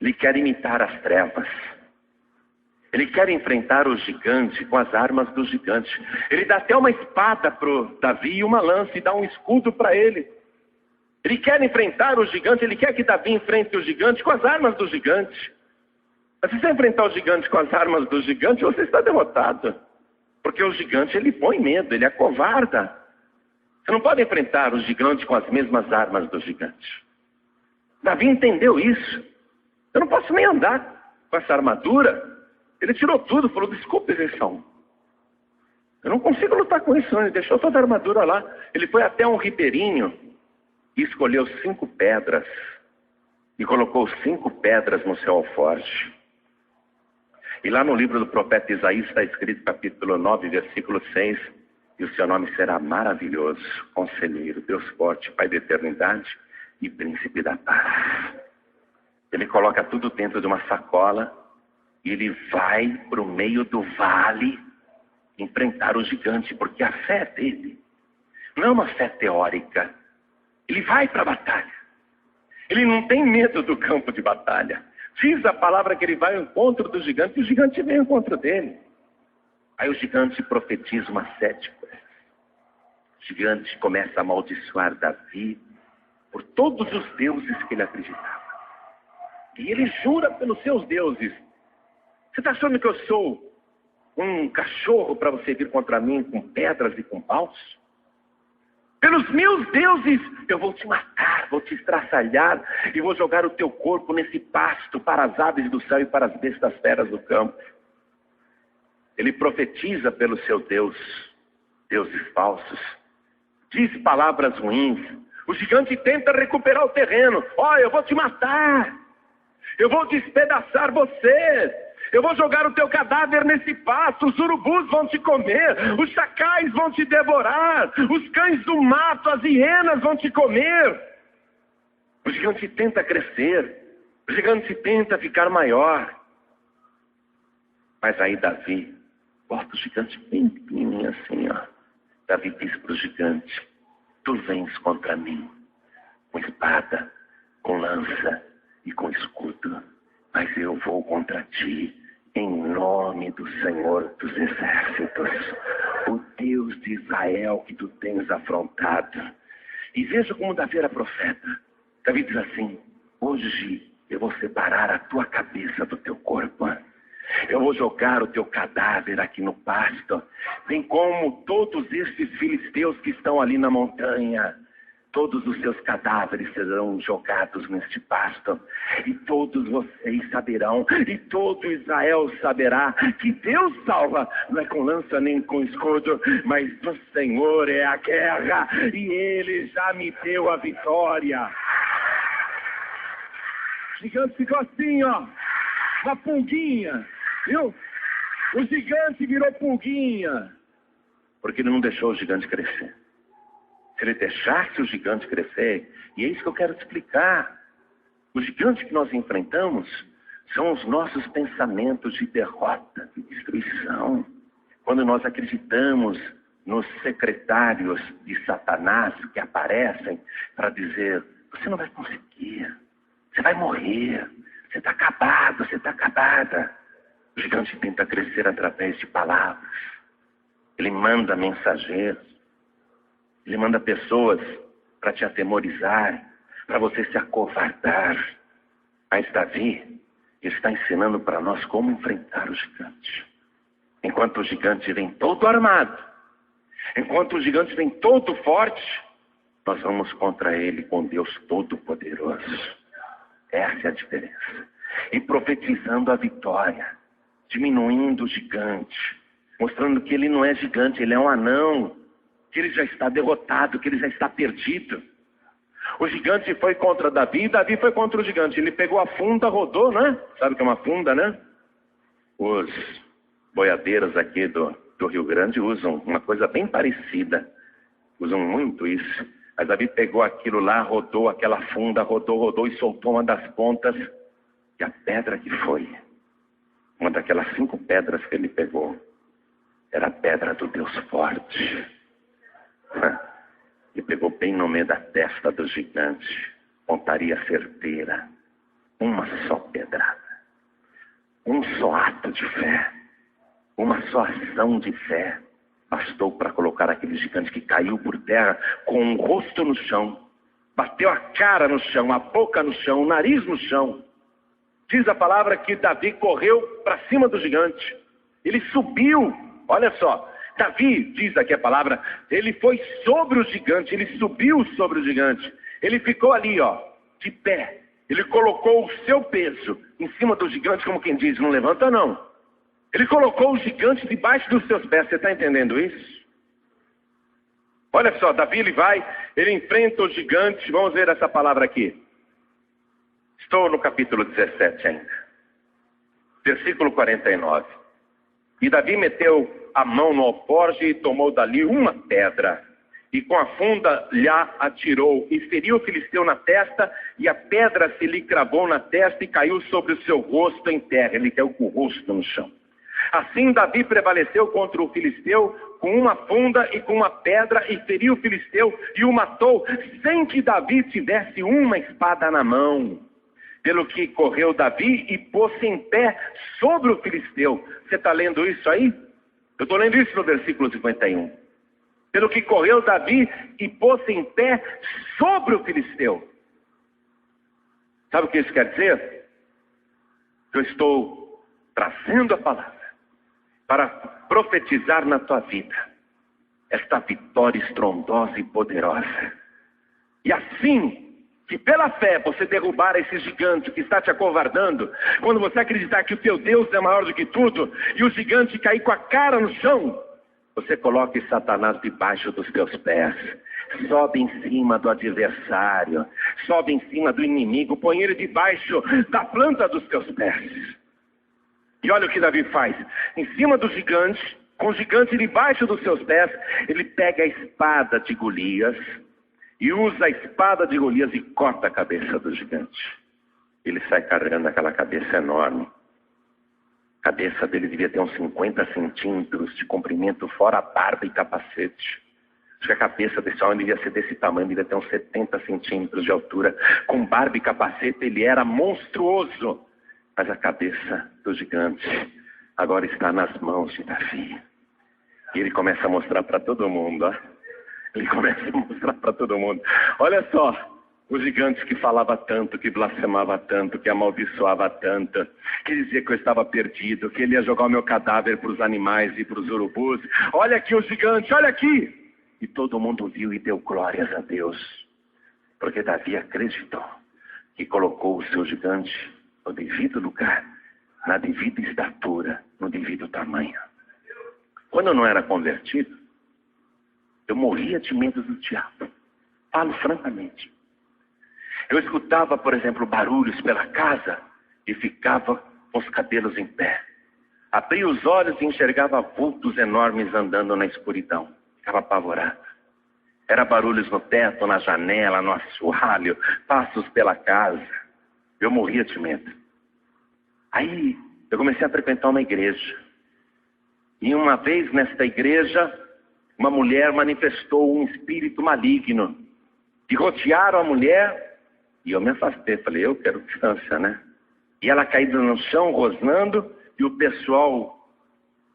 Ele quer imitar as trevas. Ele quer enfrentar o gigante com as armas do gigante. Ele dá até uma espada para o Davi e uma lança e dá um escudo para ele. Ele quer enfrentar o gigante, ele quer que Davi enfrente o gigante com as armas do gigante. Mas se você enfrentar o gigante com as armas do gigante, você está derrotado. Porque o gigante, ele põe medo, ele acovarda. Você não pode enfrentar o gigante com as mesmas armas do gigante. Davi entendeu isso. Eu não posso nem andar com essa armadura. Ele tirou tudo, falou, desculpe, Saul. Eu não consigo lutar com isso, não. Ele deixou toda a armadura lá. Ele foi até um ribeirinho e escolheu 5 pedras. E colocou 5 pedras no seu alforje. E lá no livro do profeta Isaías está escrito, capítulo 9, versículo 6, e o seu nome será maravilhoso, conselheiro, Deus forte, Pai da eternidade e príncipe da paz. Ele coloca tudo dentro de uma sacola e ele vai para o meio do vale enfrentar o gigante, porque a fé dele não é uma fé teórica. Ele vai para a batalha. Ele não tem medo do campo de batalha. Diz a palavra que ele vai ao encontro do gigante e o gigante vem ao encontro dele. Aí o gigante profetiza uma 7 coisas. O gigante começa a amaldiçoar Davi por todos os deuses que ele acreditava. E ele jura pelos seus deuses. Você está achando que eu sou um cachorro para você vir contra mim com pedras e com paus? Pelos meus deuses, eu vou te matar, vou te estraçalhar e vou jogar o teu corpo nesse pasto para as aves do céu e para as bestas feras do campo. Ele profetiza pelo seu Deus, deuses falsos. Diz palavras ruins. O gigante tenta recuperar o terreno. Eu vou te matar. Eu vou despedaçar você. Eu vou jogar o teu cadáver nesse pasto, os urubus vão te comer, os chacais vão te devorar, os cães do mato, as hienas vão te comer. O gigante tenta crescer, o gigante tenta ficar maior. Mas aí Davi, bota o gigante bem pequenininho assim, ó. Davi diz para o gigante, tu vens contra mim, com espada, com lança e com escudo. Mas eu vou contra ti, em nome do Senhor dos Exércitos, o Deus de Israel que tu tens afrontado. E veja como Davi era profeta. Davi diz assim, hoje eu vou separar a tua cabeça do teu corpo. Eu vou jogar o teu cadáver aqui no pasto, bem como todos esses filisteus que estão ali na montanha. todos os seus cadáveres serão jogados neste pasto, e todos vocês saberão, e todo Israel saberá, que Deus salva, não é com lança nem com escudo, mas do Senhor é a guerra, e Ele já me deu a vitória. O gigante ficou assim, ó, uma pulguinha, viu? O gigante virou pulguinha, porque ele não deixou o gigante crescer. Se ele deixasse o gigante crescer, e é isso que eu quero te explicar, o gigante que nós enfrentamos são os nossos pensamentos de derrota, de destruição. Quando nós acreditamos nos secretários de Satanás que aparecem para dizer: você não vai conseguir, você vai morrer, você está acabado, você está acabada. O gigante tenta crescer através de palavras. Ele manda mensageiros. Ele manda pessoas para te atemorizar, para você se acovardar. Mas Davi está ensinando para nós como enfrentar o gigante. Enquanto o gigante vem todo armado, enquanto o gigante vem todo forte, nós vamos contra ele com Deus Todo-Poderoso. Essa é a diferença. E profetizando a vitória, diminuindo o gigante, mostrando que ele não é gigante, ele é um anão, que ele já está derrotado, que ele já está perdido. O gigante foi contra Davi, e Davi foi contra o gigante. Ele pegou a funda, rodou, né? Sabe o que é uma funda, né? Os boiadeiros aqui do Rio Grande usam uma coisa bem parecida. Usam muito isso. Mas Davi pegou aquilo lá, rodou aquela funda, rodou e soltou uma das pontas. E a pedra que foi, uma daquelas 5 pedras que ele pegou, era a pedra do Deus forte. E pegou bem no meio da testa do gigante. Pontaria certeira. Uma só pedrada. Um só ato de fé. Uma só ação de fé. Bastou para colocar aquele gigante que caiu por terra com o rosto no chão. Bateu a cara no chão, a boca no chão, o nariz no chão. Diz a palavra que Davi correu para cima do gigante. Ele subiu. Olha só. Davi, diz aqui a palavra, ele foi sobre o gigante, ele subiu sobre o gigante. Ele ficou ali, ó, de pé. Ele colocou o seu peso em cima do gigante, como quem diz, não levanta não. Ele colocou o gigante debaixo dos seus pés, você está entendendo isso? Olha só, Davi ele enfrenta o gigante, vamos ver essa palavra aqui. Estou no capítulo 17 ainda. Versículo 49. E Davi meteu a mão no alforje e tomou dali uma pedra, e com a funda lhe atirou, e feriu o filisteu na testa, e a pedra se lhe cravou na testa e caiu sobre o seu rosto em terra. Ele caiu com o rosto no chão. Assim Davi prevaleceu contra o filisteu com uma funda e com uma pedra, e feriu o filisteu e o matou, sem que Davi tivesse uma espada na mão. Pelo que correu Davi e pôs-se em pé sobre o filisteu. Você está lendo isso aí? Eu estou lendo isso no versículo 51. Pelo que correu Davi e pôs-se em pé sobre o filisteu. Sabe o que isso quer dizer? Eu estou trazendo a palavra para profetizar na tua vida esta vitória estrondosa e poderosa. E assim que pela fé você derrubar esse gigante que está te acovardando, quando você acreditar que o teu Deus é maior do que tudo, e o gigante cair com a cara no chão, você coloque Satanás debaixo dos teus pés, sobe em cima do adversário, sobe em cima do inimigo, põe ele debaixo da planta dos teus pés. E olha o que Davi faz, em cima do gigante, com o gigante debaixo dos seus pés, ele pega a espada de Golias, e usa a espada de Golias e corta a cabeça do gigante. Ele sai carregando aquela cabeça enorme. A cabeça dele devia ter uns 50 centímetros de comprimento, fora barba e capacete. Acho que a cabeça desse homem devia ser desse tamanho, devia ter uns 70 centímetros de altura. Com barba e capacete ele era monstruoso. Mas a cabeça do gigante agora está nas mãos de Davi. E ele começa a mostrar para todo mundo, ó. Ele começa a mostrar para todo mundo. Olha só, os gigantes que falava tanto, que blasfemava tanto, que amaldiçoava tanto, que dizia que eu estava perdido, que ele ia jogar o meu cadáver para os animais e para os urubus. Olha aqui o gigante, olha aqui! E todo mundo viu e deu glórias a Deus. Porque Davi acreditou que colocou o seu gigante no devido lugar, na devida estatura, no devido tamanho. Quando eu não era convertido, eu morria de medo do diabo. Falo francamente. Eu escutava, por exemplo, barulhos pela casa e ficava com os cabelos em pé. Abria os olhos e enxergava vultos enormes andando na escuridão. Ficava apavorado. Era barulhos no teto, na janela, no assoalho, passos pela casa. Eu morria de medo. Aí eu comecei a frequentar uma igreja. E uma vez nesta igreja, uma mulher manifestou um espírito maligno. E rodearam a mulher e eu me afastei. Falei, eu quero distância, né? E ela caída no chão, rosnando, e o pessoal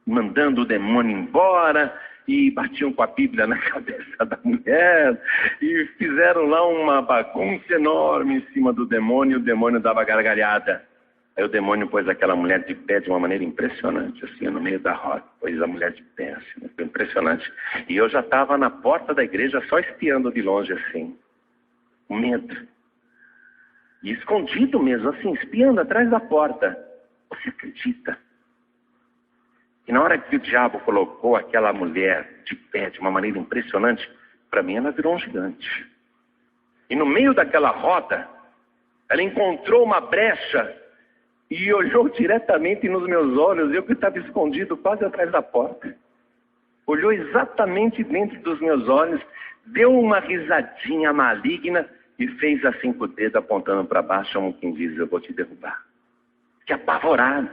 mandando o demônio embora, e batiam com a Bíblia na cabeça da mulher, e fizeram lá uma bagunça enorme em cima do demônio, e o demônio dava gargalhada. Aí o demônio pôs aquela mulher de pé de uma maneira impressionante, assim, no meio da roda. Pôs a mulher de pé, assim, foi impressionante. E eu já estava na porta da igreja, só espiando de longe, assim. Com medo. E escondido mesmo, assim, espiando atrás da porta. Você acredita? E na hora que o diabo colocou aquela mulher de pé de uma maneira impressionante, para mim ela virou um gigante. E no meio daquela roda, ela encontrou uma brecha e olhou diretamente nos meus olhos, eu que estava escondido quase atrás da porta. Olhou exatamente dentro dos meus olhos, deu uma risadinha maligna e fez assim com o dedo apontando para baixo, como quem diz, eu vou te derrubar. Fiquei apavorado.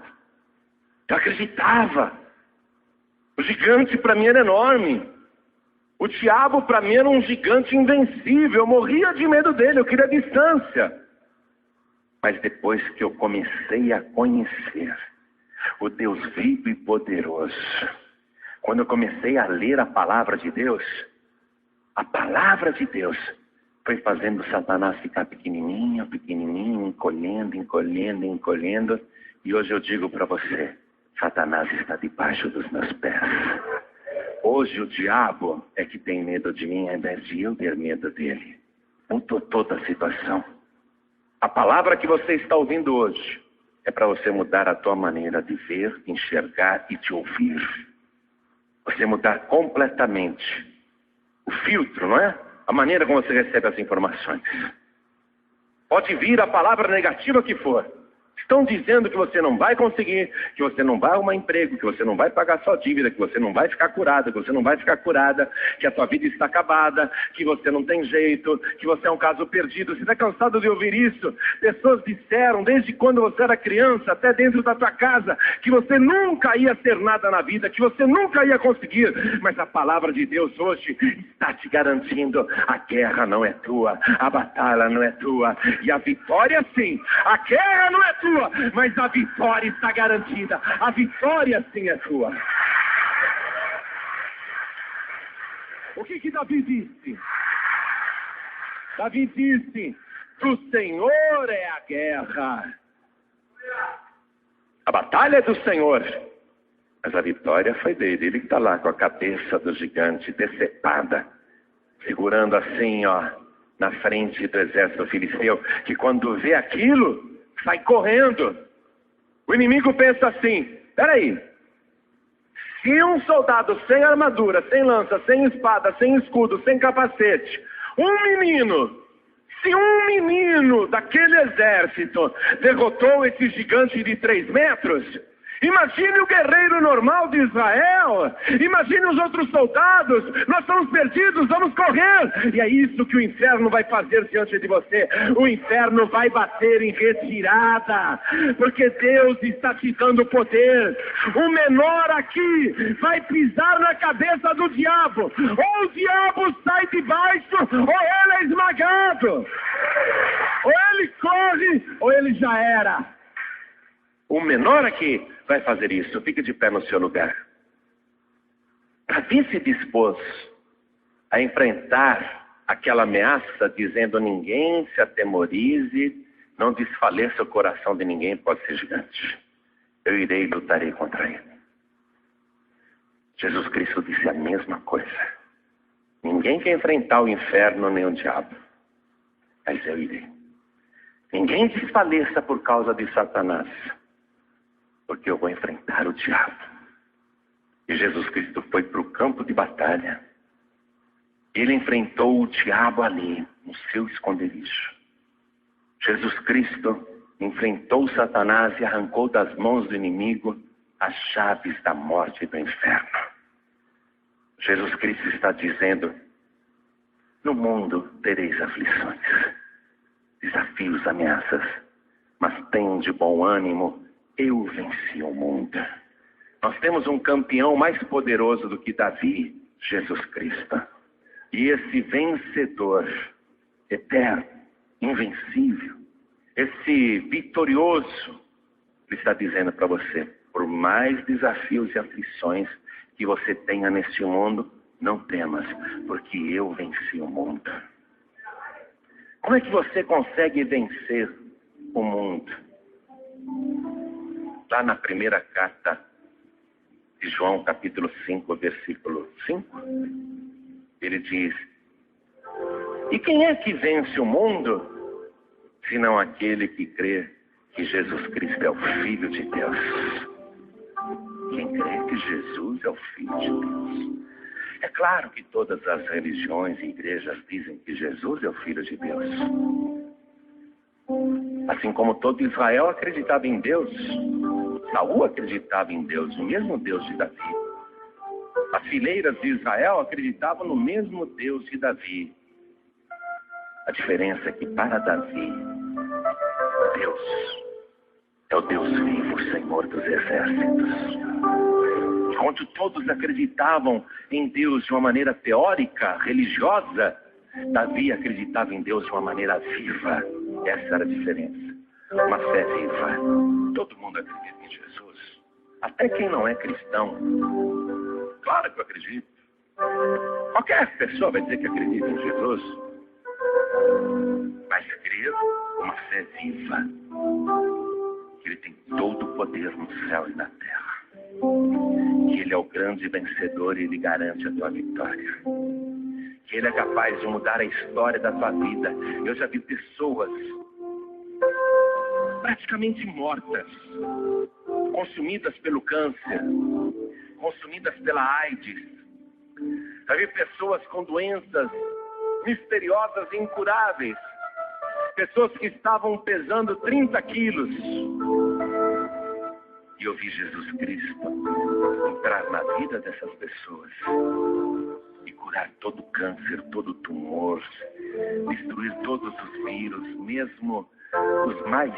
Eu acreditava. O gigante para mim era enorme. O diabo para mim era um gigante invencível. Eu morria de medo dele, eu queria distância. Mas depois que eu comecei a conhecer o Deus vivo e poderoso, quando eu comecei a ler a palavra de Deus, a palavra de Deus foi fazendo Satanás ficar pequenininho, pequenininho, encolhendo, encolhendo, encolhendo. E hoje eu digo para você, Satanás está debaixo dos meus pés. Hoje o diabo é que tem medo de mim, ao invés de eu ter medo dele. Mudou toda a situação. A palavra que você está ouvindo hoje é para você mudar a tua maneira de ver, de enxergar e de ouvir. Você mudar completamente o filtro, não é? A maneira como você recebe as informações. Pode vir a palavra negativa que for. Estão dizendo que você não vai conseguir, que você não vai arrumar emprego, que você não vai pagar sua dívida, que você não vai ficar curado, que você não vai ficar curada, que a sua vida está acabada, que você não tem jeito, que você é um caso perdido. Você está cansado de ouvir isso? Pessoas disseram, desde quando você era criança, até dentro da tua casa, que você nunca ia ser nada na vida, que você nunca ia conseguir. Mas a palavra de Deus hoje está te garantindo, a guerra não é tua, a batalha não é tua, e a vitória sim. A guerra não é tua, mas a vitória está garantida. A vitória sim é tua. O que Davi disse? Davi disse, do Senhor é a guerra. A batalha é do Senhor, mas a vitória foi dele. Ele que está lá com a cabeça do gigante decepada, segurando assim, ó, na frente do exército filisteu, que quando vê aquilo, sai correndo. O inimigo pensa assim, peraí, se um soldado sem armadura, sem lança, sem espada, sem escudo, sem capacete, se um menino daquele exército derrotou esse gigante de 3 metros, imagine o guerreiro normal de Israel, imagine os outros soldados, nós estamos perdidos, vamos correr. E é isso que o inferno vai fazer diante de você. O inferno vai bater em retirada, porque Deus está te dando poder. O menor aqui vai pisar na cabeça do diabo, ou o diabo sai de baixo, ou ele é esmagado, ou ele corre, ou ele já era. O menor aqui vai fazer isso. Fique de pé no seu lugar. Davi se dispôs a enfrentar aquela ameaça, dizendo, ninguém se atemorize, não desfaleça o coração de ninguém, pode ser gigante. Eu irei e lutarei contra ele. Jesus Cristo disse a mesma coisa. Ninguém quer enfrentar o inferno nem o diabo. mas eu irei. Ninguém desfaleça por causa de Satanás, porque eu vou enfrentar o diabo. E Jesus Cristo foi para o campo de batalha. Ele enfrentou o diabo ali, no seu esconderijo. Jesus Cristo enfrentou Satanás e arrancou das mãos do inimigo as chaves da morte e do inferno. Jesus Cristo está dizendo: no mundo tereis aflições, desafios, ameaças, mas tenham de bom ânimo, eu venci o mundo. Nós temos um campeão mais poderoso do que Davi, Jesus Cristo. E esse vencedor eterno, invencível, esse vitorioso, ele está dizendo para você: por mais desafios e aflições que você tenha neste mundo, não temas, porque eu venci o mundo. Como é que você consegue vencer o mundo? Lá na primeira carta de João, capítulo 5, versículo 5, ele diz: e quem é que vence o mundo, senão aquele que crê que Jesus Cristo é o Filho de Deus? Quem crê que Jesus é o Filho de Deus. É claro que todas as religiões e igrejas dizem que Jesus é o Filho de Deus. Assim como todo Israel acreditava em Deus, Saul acreditava em Deus, o mesmo Deus de Davi. As fileiras de Israel acreditavam no mesmo Deus de Davi. A diferença é que para Davi, Deus é o Deus vivo, o Senhor dos exércitos. Enquanto todos acreditavam em Deus de uma maneira teórica, religiosa, Davi acreditava em Deus de uma maneira viva. Essa era a diferença. Uma fé viva. Todo mundo acredita em Jesus. Até quem não é cristão. Claro que eu acredito. Qualquer pessoa vai dizer que acredita em Jesus. Mas crer com uma fé viva. Que Ele tem todo o poder no céu e na terra. Que Ele é o grande vencedor e Ele garante a tua vitória. Que Ele é capaz de mudar a história da tua vida. Eu já vi pessoas praticamente mortas, consumidas pelo câncer, consumidas pela AIDS. Já vi pessoas com doenças misteriosas e incuráveis. Pessoas que estavam pesando 30 quilos. E eu vi Jesus Cristo entrar na vida dessas pessoas e curar todo câncer, todo tumor, destruir todos os vírus, mesmo os mais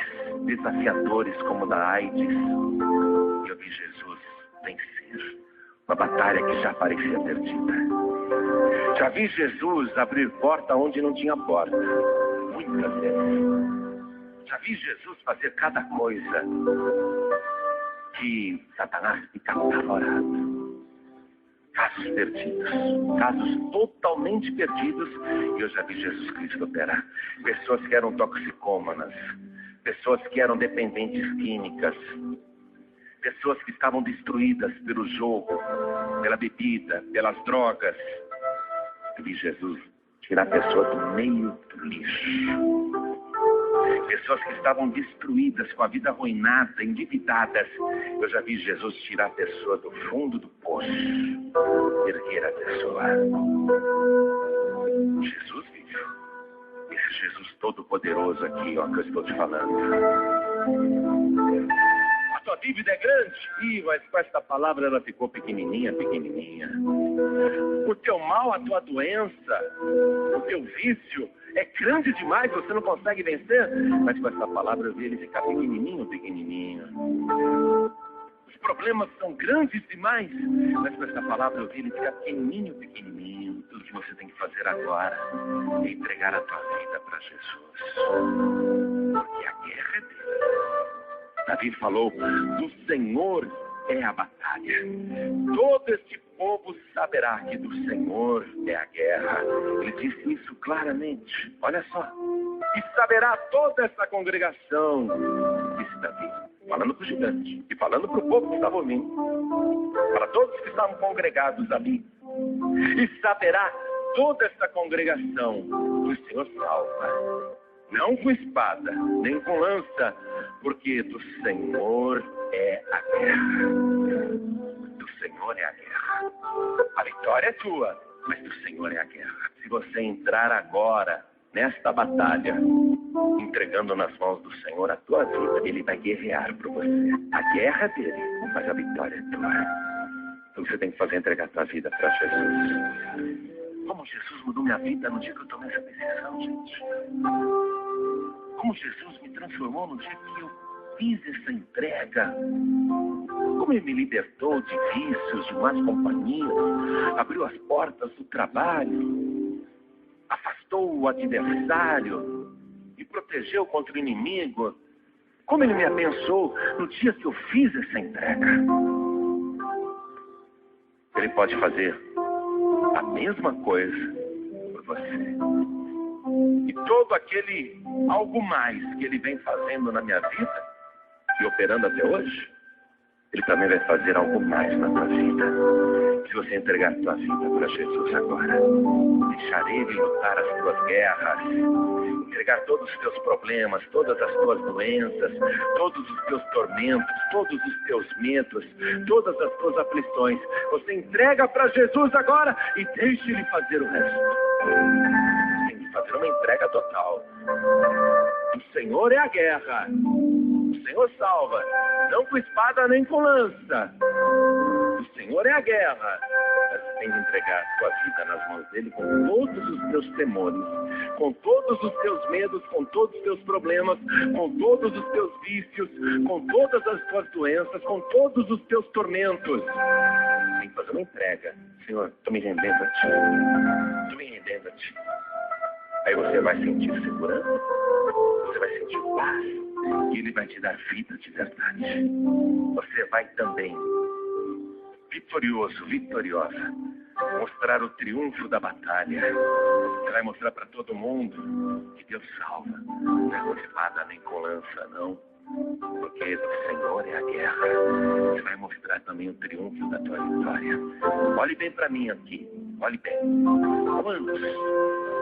desafiadores como o da AIDS. E eu vi Jesus vencer uma batalha que já parecia perdida. Já vi Jesus abrir porta onde não tinha porta, muitas vezes. Já vi Jesus fazer cada coisa que Satanás ficava apavorado. Casos perdidos, casos totalmente perdidos, e eu já vi Jesus Cristo operar. Pessoas que eram toxicômanas, pessoas que eram dependentes químicas, pessoas que estavam destruídas pelo jogo, pela bebida, pelas drogas. Eu vi Jesus tirar a pessoa do meio do lixo. Pessoas que estavam destruídas, com a vida arruinada, endividadas. Eu já vi Jesus tirar a pessoa do fundo do poço, erguer a pessoa. Jesus vive. Esse Jesus todo-poderoso aqui, ó, que eu estou te falando. A tua dívida é grande? Ih, mas com essa palavra ela ficou pequenininha, pequenininha. O teu mal, a tua doença, o teu vício é grande demais, você não consegue vencer. Mas com essa palavra eu vi ele ficar pequenininho, pequenininho. Os problemas são grandes demais, mas com essa palavra eu vi ele ficar pequenininho, pequenininho. Tudo que você tem que fazer agora é entregar a tua vida para Jesus. Porque a guerra é dele. Davi falou: do Senhor é a batalha. Todo este povo saberá que do Senhor é a guerra. Ele disse isso claramente. Olha só. E saberá toda essa congregação, disse Davi, falando para o gigante e falando para o povo que estava ouvindo, para todos que estavam congregados ali. E saberá toda essa congregação que o Senhor salva. não com espada, nem com lança, porque do Senhor é a guerra. Do Senhor é a guerra. A vitória é tua, mas do Senhor é a guerra. Se você entrar agora nesta batalha, entregando nas mãos do Senhor a tua vida, Ele vai guerrear por você. A guerra é dele, mas a vitória é tua. Então você tem que fazer entregar a tua vida para Jesus. Como Jesus mudou minha vida no dia que eu tomei essa decisão, gente. Como Jesus me transformou no dia que eu fiz essa entrega. Como Ele me libertou de vícios, de más companhias, abriu as portas do trabalho, afastou o adversário, me protegeu contra o inimigo. Como Ele me abençoou no dia que eu fiz essa entrega. Ele pode fazer a mesma coisa por você. E todo aquele algo mais que Ele vem fazendo na minha vida e operando até hoje, Ele também vai fazer algo mais na tua vida. Se você entregar a tua vida para Jesus agora, deixar Ele lutar as tuas guerras, entregar todos os teus problemas, todas as tuas doenças, todos os teus tormentos, todos os teus medos, todas as tuas aflições, você entrega para Jesus agora e deixe Ele fazer o resto. Você tem que fazer uma entrega total. O Senhor é a guerra. O Senhor salva, não com espada nem com lança. O Senhor é a guerra. Mas você tem que entregar a sua vida nas mãos dele com todos os teus temores, com todos os teus medos, com todos os teus problemas, com todos os teus vícios, com todas as tuas doenças, com todos os teus tormentos. Tem que fazer uma entrega. Senhor, estou me rendendo a ti. Estou me rendendo a ti. Aí você vai sentir segurança, você vai sentir paz, e Ele vai te dar vida de verdade. Você vai também, vitorioso, vitoriosa, mostrar o triunfo da batalha. Você vai mostrar para todo mundo que Deus salva. Não é com espada nem com lança, não. Porque do Senhor é a guerra. Você vai mostrar também o triunfo da tua vitória. Olhe bem para mim aqui. Olhe bem.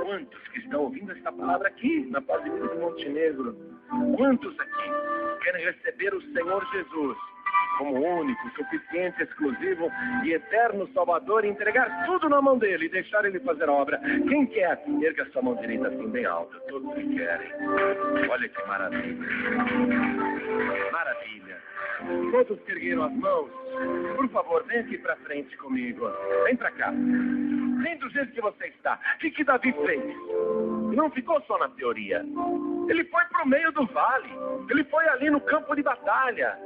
Quantos que estão ouvindo esta palavra aqui na Paz de Montenegro? Quantos aqui querem receber o Senhor Jesus como único, suficiente, exclusivo e eterno Salvador, e entregar tudo na mão dele e deixar ele fazer a obra? Quem quer, erga sua mão direita assim bem alta. Todos que querem. Olha que maravilha. Maravilha. Todos que ergueram as mãos, por favor, vem aqui para frente comigo. Vem para cá. Vem do jeito que você está. O que Davi fez? Não ficou só na teoria. Ele foi para o meio do vale. Ele foi ali no campo de batalha.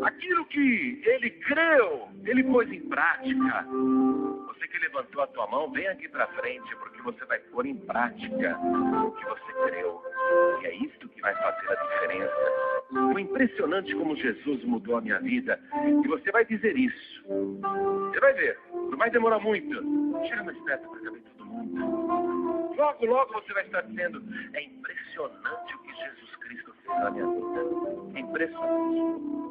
Aquilo que ele creu, ele pôs em prática. Você que levantou a tua mão, vem aqui para frente, porque você vai pôr em prática o que você creu. E é isso que vai fazer a diferença. Foi impressionante como Jesus mudou a minha vida. E você vai dizer isso. Você vai ver, não vai demorar muito. Chega mais perto para caber todo mundo. Logo, logo você vai estar dizendo: é impressionante o que Jesus Cristo fez na minha vida. É impressionante.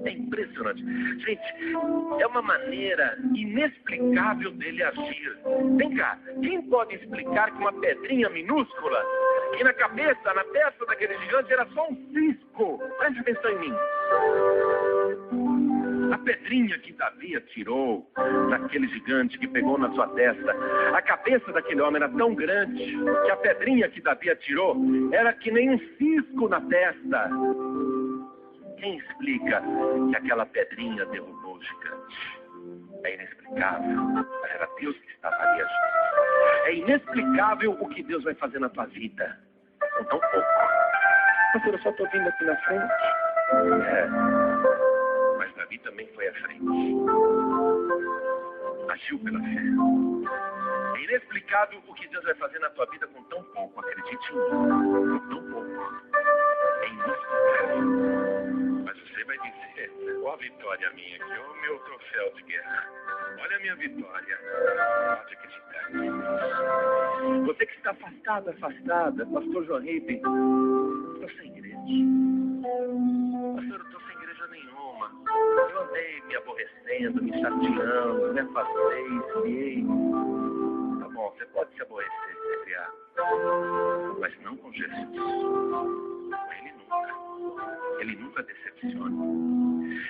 É impressionante. Gente, é uma maneira inexplicável dele agir. Vem cá, quem pode explicar que uma pedrinha minúscula, que na cabeça, na testa daquele gigante era só um cisco? Preste atenção em mim. A pedrinha que Davi atirou daquele gigante que pegou na sua testa, a cabeça daquele homem era tão grande que a pedrinha que Davi atirou era que nem um cisco na testa. Quem explica que aquela pedrinha derrubou o gigante? É inexplicável, mas era Deus que estava ali agindo. É inexplicável o que Deus vai fazer na tua vida. Com tão pouco. Pastor, eu só estou vindo aqui na frente. Mas Davi também foi à frente. Agiu pela fé. É inexplicável o que Deus vai fazer na tua vida com tão pouco. Acredite em mim. Com tão pouco. É inexplicável. Mas você vai dizer: ó a vitória minha aqui, ó o meu troféu de guerra. Olha a minha vitória. Pode acreditar. Você que está afastada, pastor Joaquim, estou sem igreja. Pastor, eu estou sem igreja nenhuma. Eu andei me aborrecendo, me chateando, me afastei, esfriei. Tá bom. irmão, você pode se aborrecer, se criar, mas não com Jesus. Ele nunca decepciona.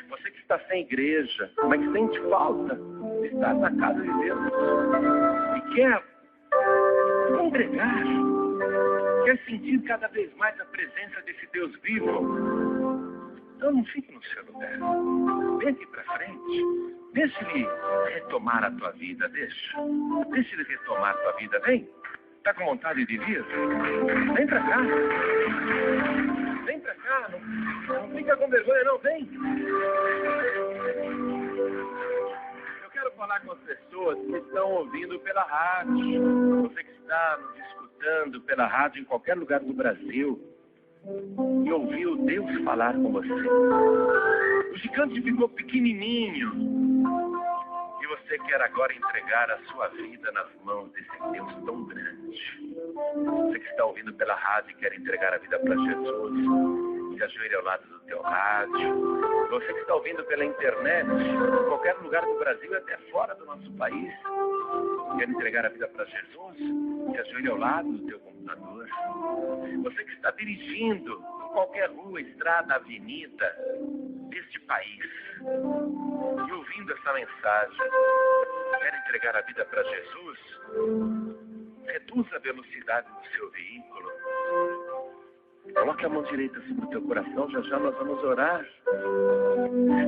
Você que está sem igreja, mas sente falta de estar na casa de Deus e quer congregar, quer sentir cada vez mais a presença desse Deus vivo, então não fique no seu lugar. Vem aqui para frente. Deixa ele retomar a tua vida. Deixa ele retomar a tua vida. Vem. Está com vontade de vir? Vem para cá. Vem para cá. Não fica com vergonha, não. Vem. Eu quero falar com as pessoas que estão ouvindo pela rádio. Você que está nos escutando pela rádio em qualquer lugar do Brasil. E ouviu Deus falar com você. O gigante ficou pequenininho. E você quer agora entregar a sua vida nas mãos desse Deus tão grande. Você que está ouvindo pela rádio e quer entregar a vida para Jesus, se ajoelhe ao lado do teu rádio. Você que está ouvindo pela internet, em qualquer lugar do Brasil e até fora do nosso país, quer entregar a vida para Jesus, se ajoelhe ao lado do teu computador. Você que está dirigindo em qualquer rua, estrada, avenida deste país e ouvindo essa mensagem, quer entregar a vida para Jesus, reduza a velocidade do seu veículo. Coloque a mão direita sobre o teu coração, já nós vamos orar.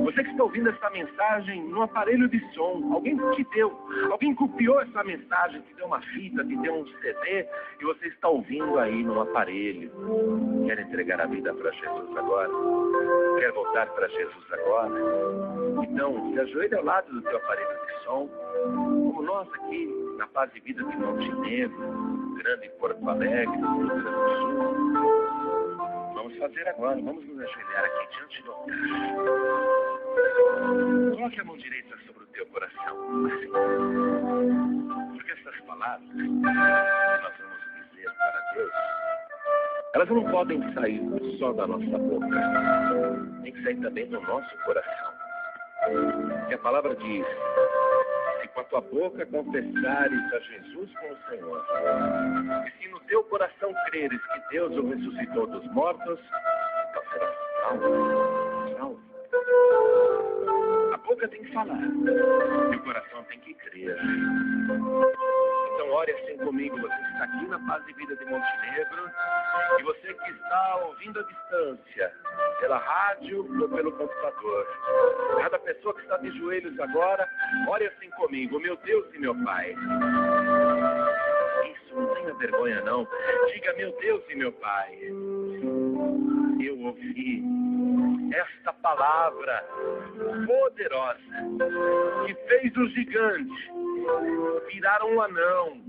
Você que está ouvindo essa mensagem no aparelho de som, alguém copiou essa mensagem, te deu uma fita, te deu um CD, e você está ouvindo aí no aparelho. Quer entregar a vida para Jesus agora? Quer voltar para Jesus agora? Então, se ajoelhe ao lado do teu aparelho de som, como nós aqui na Paz e Vida de Montenegro, Grande Porto Alegre, no Rio Grande do Sul. Vamos fazer agora, vamos nos ajoelhar aqui diante do altar. Coloque a mão direita sobre o teu coração, assim. Porque essas palavras que nós vamos dizer para Deus, elas não podem sair só da nossa boca, tem que sair também do nosso coração. Que a palavra diz: se com a tua boca confessares a Jesus como Senhor, e se no teu coração creres que Deus o ressuscitou dos mortos, então serás salvo. A boca tem que falar, e o coração tem que crer. Então ore assim comigo, você que está aqui na Paz e Vida de Montenegro, e você que está ouvindo à distância, pela rádio ou pelo computador. Cada pessoa que está de joelhos agora, ore assim comigo: meu Deus e meu Pai. Isso, não tenha vergonha não. Diga: meu Deus e meu Pai, eu ouvi esta palavra poderosa que fez o gigante virar um anão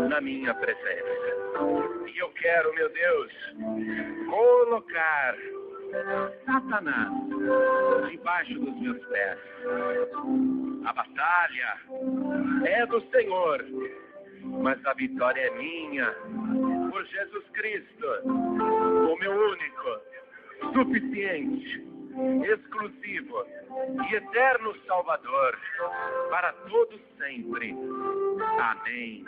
na minha presença. E eu quero, meu Deus, colocar Satanás debaixo dos meus pés. A batalha é do Senhor, mas a vitória é minha, por Jesus Cristo, o meu único, suficiente, exclusivo e eterno Salvador, para todos sempre. Amém.